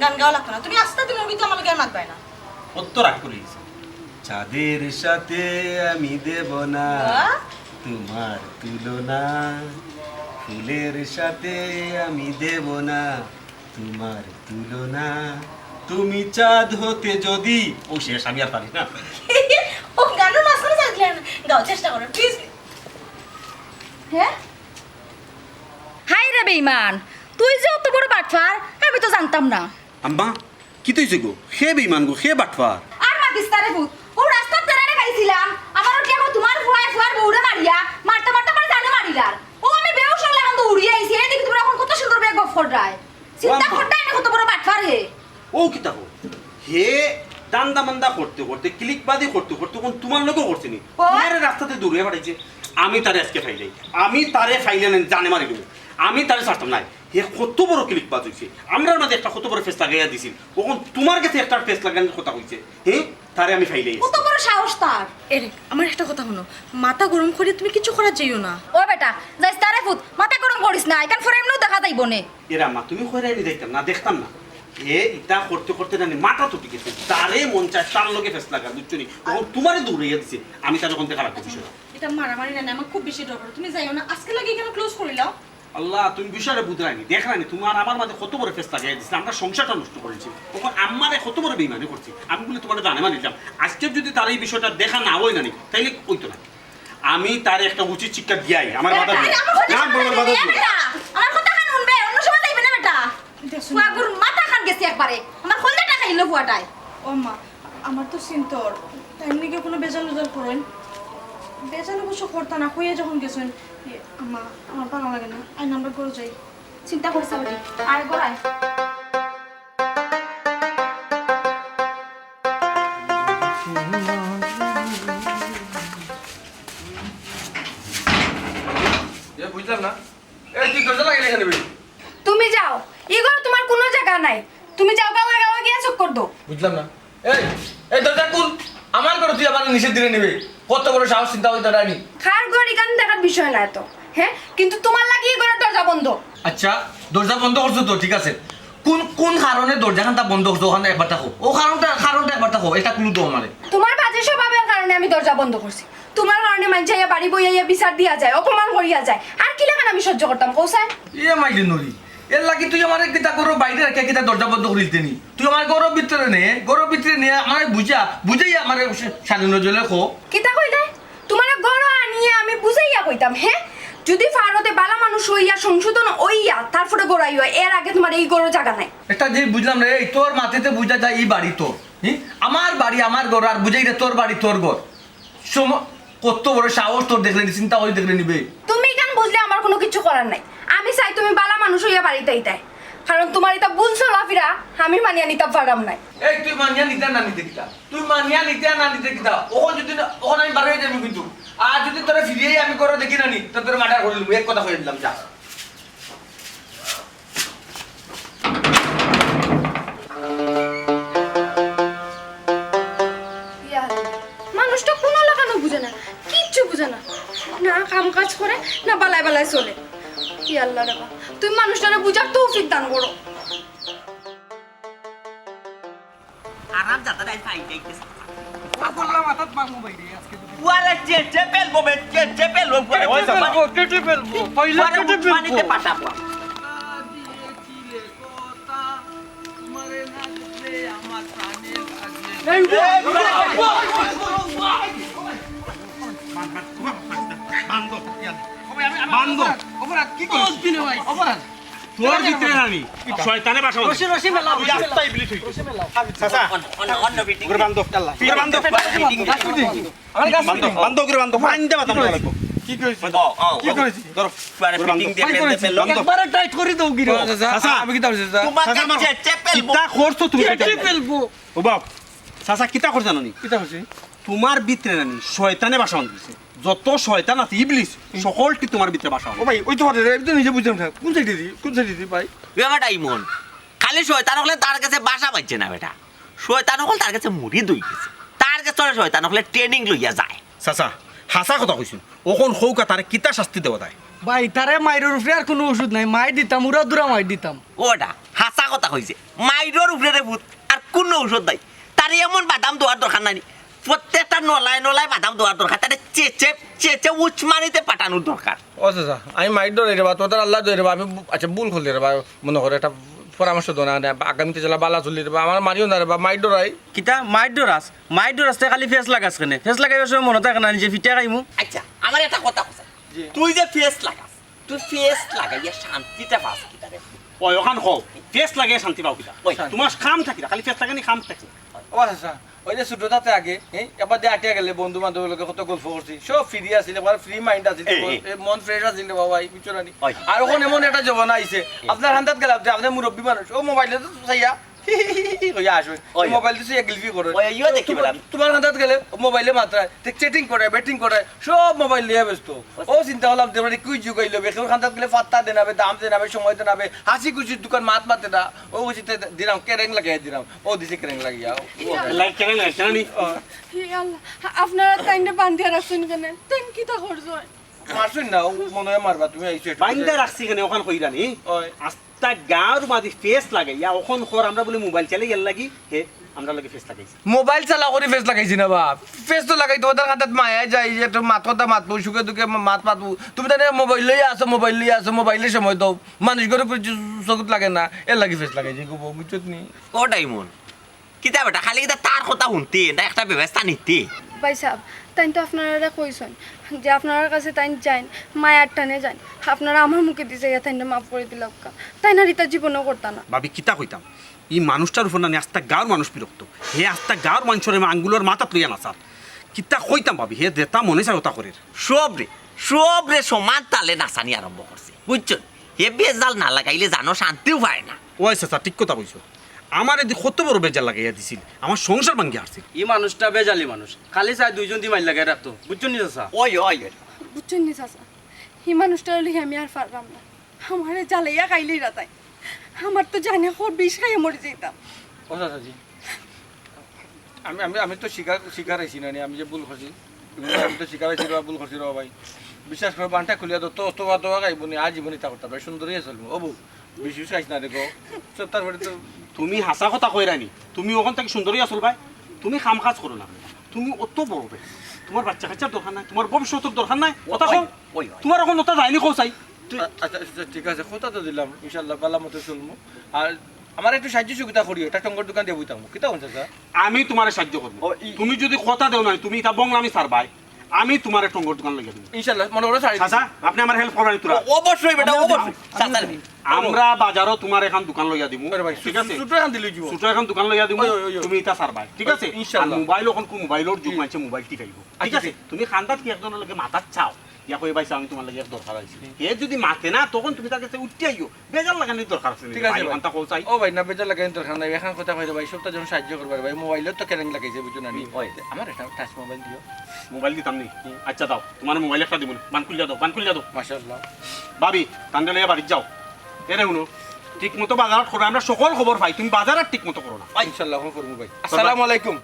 গান গাওয়া লাগতো না তুমি আস্তে দিনের ভিতরে আমার গান মাতবাই না কত রাগ করে গেছে চাঁদের সাথে আমি দেব না তোমার তুলনা ফুলের সাথে আমি দেব না তোমার তুলনা তুমি চাঁদ হতে যদি ও শেষ আমি আর পারি না ও গানের মাঝখানে থাকলে গাও চেষ্টা করো প্লিজ হ্যাঁ হাই রে বেঈমান তুই যে অত বড় বাটফার আমি তো জানতাম না আম্মা কি তুইছে গো হে বেইমান গো হে বাটফার আর মাতিস তারে ভূত ও রাস্তার তেরারে গাইছিলাম আমার কি এখন তোমার ফুয়ার বউরে মারিয়া মারতে পরে জানে মারিলার ও আমি বেউস হলাম এখন তো উড়িয়ে আইছি এই দেখি তুমি এখন কত সুন্দর বেগ গফ ফড়ায় চিন্তা আম্মা। করতে না কত বড় বাটফার হে ও কি তাকো হে দান্দা মান্দা করতে করতে ক্লিক বাদি করতে করতে কোন তোমার লোকও করছে নি ও? তোমার রাস্তাতে দূরে বাড়াইছে আমি তারে আজকে ফাইলাই আমি তারে ফাইলে জানে মারি দেবো আমি তারে ছাড়তাম নাই হে কত বড় ক্লিক বাজ হইছে আমরার মাঝে একটা কত বড় ফেস লাগাইয়া দিছিল তখন তোমার কাছে একটা ফেস লাগানোর কথা কইছে হে তারে আমি ফাইলাই কত বড় সাহস তার এরে আমার একটা কথা শোনো মাথা গরম করে তুমি কিছু করা যাইও না ও বেটা যাইস তারে ভূত মাথা গরম করিস না এখন ফরে এমনিও দেখা যাইব নে এরা মা তুমি কইরাই নি দেখতাম না দেখতাম না এ ইটা করতে করতে জানি মাথা তো গেছে তারে মন চায় তার লগে ফেস লাগা বুঝছো নি তখন তোমারে দৌড়াইয়া দিছে আমি তার যখন দেখা লাগবে বিষয় এটা মারামারি না আমার খুব বেশি দরকার তুমি যাইও না আজকে লাগে কেন ক্লোজ করে লাও আল্লাহ তুমি বিষয়টা বুঝলানি দেখলানি তোমার আমার মাঝে কত বড় ফেস লাগিয়ে দিচ্ছে আমরা সংসারটা নষ্ট করেছি তখন আমারে কত বড় বেইমানি করছি আমি বলে তোমার জানে মানিলাম আজকে যদি তার এই বিষয়টা দেখা না হয় না তাইলে কইতো না আমি তার একটা উচিত শিক্ষা দিয়াই আমার বাধা দিই আমার কথা খান শুনবে অন্য সময় যাইবে না বেটা ফুয়াগুর মাথা খান গেছে একবারে আমার খন্দাটা খাইলো ফুয়াটাই ও মা আমার তো চিন্তর টাইমনি কি কোনো বেজাল উজাল করেন বেজাল অবশ্য করতা না হয়ে যখন গেছেন আমা আমার ভালো লাগে না আই নাম্বার করে যাই চিন্তা করছ বেটি আয় গড়াই বুঝলাম না এই তুই দরজা লাগাইলে কেন বে তুমি যাও এগুলো তোমার কোনো জায়গা নাই তুমি যাও গাওয়া গাওয়া গিয়ে চুপ কর দো বুঝলাম না এই এই দরজা খুল আমার করে তুই আবার নিষেধ দিলে নিবে কত বড় সাহস চিন্তা হইতে রানি খার গড়ি কান দেখার বিষয় না তো হ্যাঁ কিন্তু তোমার লাগি এগুলো দরজা বন্ধ আচ্ছা দরজা বন্ধ করছো তো ঠিক আছে কোন কোন কারণে দরজাখানটা বন্ধ করছো ওখানে একবার থাকো ও কারণটা একবার থাকো এটা ক্লু দাও আমারে তোমার বাজে স্বভাবের কারণে আমি দরজা বন্ধ করছি তোমার কারণে মানছাইয়া বাড়ি বইয়া বিচার দিয়া যায় অপমান করিয়া যায় আর কি লাগান আমি সহ্য করতাম কৌসাই ইয়ে মাইলি নরি এর লাগি তুই আমার কিতা করো বাইরে রেখে কিতা দরজা বন্ধ করিলতে নি তুই আমার গৌরব ভিতরে নিয়ে আমার বুঝাই আমার স্বাধীন জলে খো কিতা কইলে তোমার গড় আনিয়ে আমি বুঝাইয়া কইতাম হ্যাঁ যদি ফারতে বালা মানুষ হইয়া সংশোধন হইয়া তারপরে গড়াই হয় এর আগে তোমার এই গড় জায়গা নাই একটা যে বুঝলাম রে এই তোর মাথাতে বুঝা যায় এই বাড়ি তোর আমার বাড়ি আমার ঘর আর বুঝাই রে তোর বাড়ি তোর ঘর কত বড় সাহস তোর দেখলে চিন্তা করে দেখলে নিবে তুমি কেন বুঝলে আমার কোনো কিছু করার নাই আমি চাই তুমি বালা মানুষ হইয়া বাড়িতে আইতাই কারণ তোমার এটা ভুল চলাফেরা আমি মানিয়া নিতে পারলাম নাই এই তুই মানিয়া নিতে না নিতে কিতা তুই মানিয়া নিতে না নিতে কিতা ওখান যদি ওখান আমি বার হয়ে যাবি কিন্তু আর যদি তোরা ফিরিয়েই আমি করো দেখি না নি তো তোর মার্ডার করে দিলাম এক কথা কয়ে দিলাম যা মানুষটা কোনো লাগানো বুঝে না কিচ্ছু বুঝে না না কাম কাজ করে না বালায় বালায় চলে কি আল্লাহ রে তুমি মানুষটারে বুঝার তৌফিক দান করো আরাম যাতা নাই ফাইন যাইতেছে বললাম মাথাত মারমু বাইরে আজকে ওয়ালে চেচে পেলবো চেচে পেলবো কেটে ফেলবো পয়লা কেটে ফেলবো পানিতে পাঠাবো তোর ভিতরে রানি শয়তানে বাসা রশি রশি মেলা রাস্তায় বিলি তুই চাচা অন্য বিটিং করে বান্ধব করে বান্ধব আমার কাছে বান্ধব করে বান্ধব ফাইন দেবা তোমরা লাগবো কি কইছিস কি করেছিস ধরো পারে ফিটিং দিয়ে পেলতে পেলো একবারে টাইট করে দাও গিরো চাচা আমি কি দাঁড়িয়ে তোমাকে চেচে পেলবো কিতা করছো তুমি কেটে ফেলবো ও বাপ চাচা কিতা করছ জানি কিটা হইছে তোমার ভিতরে রানি শয়তানে বাসা বাঁধছে যত শয়তান আছে ইবলিস সকলটি তোমার ভিতরে বাসা ও ভাই ওই তো পারে একদম নিজে বুঝলাম না কোন সাইডে দি ভাই বেটা ইমন খালি শয়তান হলে তার কাছে বাসা পাইছে না বেটা শয়তান হলে তার কাছে মুড়ি দই গেছে তার কাছে শয়তান হলে ট্রেনিং লইয়া যায় চাচা হাসা কথা কইছুন ওখন হৌকা তারে কিতা শাস্তি দেওয়া যায় ভাই তারে মাইরের উপরে আর কোনো ওষুধ নাই মাই দিতাম উড়া দুরা মাই দিতাম ওটা হাসা কথা কইছে মাইরর উপরে ভূত আর কোনো ঔষধ নাই তার এমন বাদাম দেওয়ার দরকার নাই প্রত্যেকটা নলায় বাদাম দেওয়ার দরকার তাদের চেচে উচ্চমানিতে পাঠানোর দরকার ও চাচা আমি মাইট ধরে রে বা তোর আল্লাহ ধরে রে বা আমি আচ্ছা ভুল করলি রে বা মনে করে একটা পরামর্শ দো না আগামীতে চলা বালা চলি রে বা আমার মারিও না রে বা মাইট ধরাই কিতা মাইট ডরাসতে খালি ফেস লাগাস কেনে ফেস লাগাইবার সময় মনে থাকে না নিজে ফিটে খাইমু আচ্ছা আমার একটা কথা কথা তুই যে ফেস লাগাস তুই ফেস লাগাইয়া শান্তিটা পাস কিটা রে ওই ওখান হও ফেস লাগে শান্তি পাও কিতা ওই তোমার খাম থাকি খালি ফেস লাগে নি খাম থাকি ও চাচা ওই যে ছোটটাতে আগে এবার দিয়ে আটিয়া গেলে বন্ধু বান্ধবের লোকে কত গল্প করছি সব ফ্রি আছিল এবার ফ্রি মাইন্ড আছিল মন ফ্রেশ আছিল বাবা এই পিছরানি আর ওখানে এমন একটা জবানা আইছে আপনার হান্দাত গেলাম যে আপনার মুরব্বী মানুষ ও মোবাইলে তো চাইয়া হইয়া আসবে মোবাইল দিছে এক গিলফি করে ওই ইও দেখি বললাম তোমার হান্দাত গেলে মোবাইলে মাত্রায় চেটিং করে ব্যাটিং করে সব মোবাইল নিয়ে ব্যস্ত ও চিন্তা করলাম যে মানে কুই যুগ হইলো বেকের হান্দাত গেলে পাত্তা দেনাবে দাম দেনাবে সময় দেনাবে হাসি খুশির দোকান মাত মাতে না ও খুশিতে দিলাম কেরেং লাগিয়ে দিলাম ও দিছে কেরেং লাগিয়া লাইক কেন নি হে আল্লাহ আপনারা তাইনে বান্ধিয়া রাখছেন কেন তাইন কিতা করছো মারছুন না মনে হয় মারবা তুমি আইছো বাইন্দা রাখছি কেন ওখান কইরা নি ওই আস্তা গাঁর মাঝে ফেস লাগাইয়া ওখন খর আমরা বলে মোবাইল চালাই গেল লাগি হে আমরা লাগে ফেস লাগাইছি মোবাইল চালা করে ফেস লাগাইছি না বাপ ফেস তো লাগাই তোমাদের হাতত মায়া যায় যে একটু মাত কথা মাতবো সুখে দুঃখে মাত মাতবো তুমি তাহলে মোবাইল লইয়া আসো মোবাইলে সময় দাও মানুষ করে চকুত লাগে না এর লাগি ফেস লাগাইছি গো বুঝছো নি ও ডাইমন কিতা বেটা খালি কিতা তার কথা শুনতে না একটা ব্যবস্থা নিতে ভাই সাহেব তাই তো আপনারা কইছেন যে আপনার কাছে তাই যান মায়ার টানে যান আপনারা আমার মুখে দিছে তাই মাফ করে দিল তাই না রিতা জীবনও করতাম না ভাবি কিতা কইতাম এই মানুষটার উপর না আস্তা গাঁর মানুষ বিরক্ত হে আস্তা গাঁর মানুষের আঙ্গুলের মাথা তুইয়া না স্যার কিতা কইতাম ভাবি হে যেতা মনে চাই ওটা করে সব রে সমান তালে নাচানি আরম্ভ করছে বুঝছো হে বেজাল না লাগাইলে জানো শান্তিও পায় না ও আচ্ছা ঠিক কথা কইছো আমার এদি কত বড় বেজাল লাগাইয়া দিছিল আমার সংসার ভাঙ্গি আসছিল ই মানুষটা বেজালি মানুষ খালি চাই দুইজন দি মাইল লাগাই রাখতো বুঝছো নি চাচা ওই বুঝছেন নি চাচা এই মানুষটার লিখে আমি আর পারলাম না আমার জ্বালাইয়া খাইলেই রাতাই আমার তো জানে খোর বিষ খাইয়ে মরে যেতাম ও চাচাজি আমি আমি আমি তো শিকার হয়েছি না আমি যে ভুল করছি আমি তো শিকার হয়েছি ভুল করছি রে ভাই বিশ্বাস করে বানটা খুলিয়া তো তো গাইব নি আজীবনই তা করতে পারে সুন্দরই চলবো ও বউ বিশেষ খাইছ না দেখো সত্তর বাড়ি তো তুমি হাসা কথা কইরানি তুমি ওখান থেকে সুন্দরই আসল ভাই তুমি কাম কাজ করো না তুমি অত বড় বে তোমার বাচ্চা কাচ্চার দরকার নাই তোমার ভবিষ্যতের দরকার নাই কথা কও তোমার এখন ওটা যায়নি কও চাই আচ্ছা ঠিক আছে কথা তো দিলাম ইনশাল্লাহ বালা মতো চলবো আর আমার একটু সাহায্য সুবিধা করিও এটা টঙ্গর দোকান দিয়ে বইতাম কিতা বলছে স্যার আমি তোমার সাহায্য করবো তুমি যদি কথা দেও না তুমি এটা বংলা আমি সারবাই আমি তোমার টঙ্গর দোকান লাগিয়ে দেবো ইনশাল্লাহ মনে করো চাচা আপনি আমার হেল্প করেন তোরা অবশ্যই বেটা অবশ্যই চাচা আমরা বাজারও তোমার এখন দোকান লইয়া দিব ভাই ঠিক আছে ছোট হান দিলে জীবন ছোট এখন দোকান লইয়া দিব ওই, ওই, ওই। তুমি এটা সারবাই ঠিক আছে ইনশাআল্লাহ। মোবাইল এখন মোবাইলের যুগ মানছে মোবাইল টিপাইব ঠিক আছে তুমি খান্দাত কি একজনের লগে মাথাত চাও ইয়া কই ভাই আমি তোমার লাগে এক দরকার আছে হে যদি মাতে না তখন তুমি তার কাছে উঠতে আইও বেজার লাগানোর দরকার আছে ঠিক আছে ঘন্টা কও চাই ও ভাই না বেজার লাগাই দরকার নাই এখন কথা কইলে ভাই সবটা যেন সাহায্য করবার ভাই মোবাইলের তো কেরেন লাগাইছে বুঝছো না নি আমার একটা টাচ মোবাইল দিও মোবাইল দিতাম নি আচ্ছা দাও তোমার মোবাইল একটা দিব বান খুলিয়া দাও মাশাআল্লাহ ভাবি তান্ডে লইয়া বাড়ি যাও এরে শুনো ঠিক মতো বাজার করো আমরা সকল খবর পাই তুমি বাজার আর ঠিক মতো করো না ইনশাআল্লাহ করবো ভাই আসসালামু আলাইকুম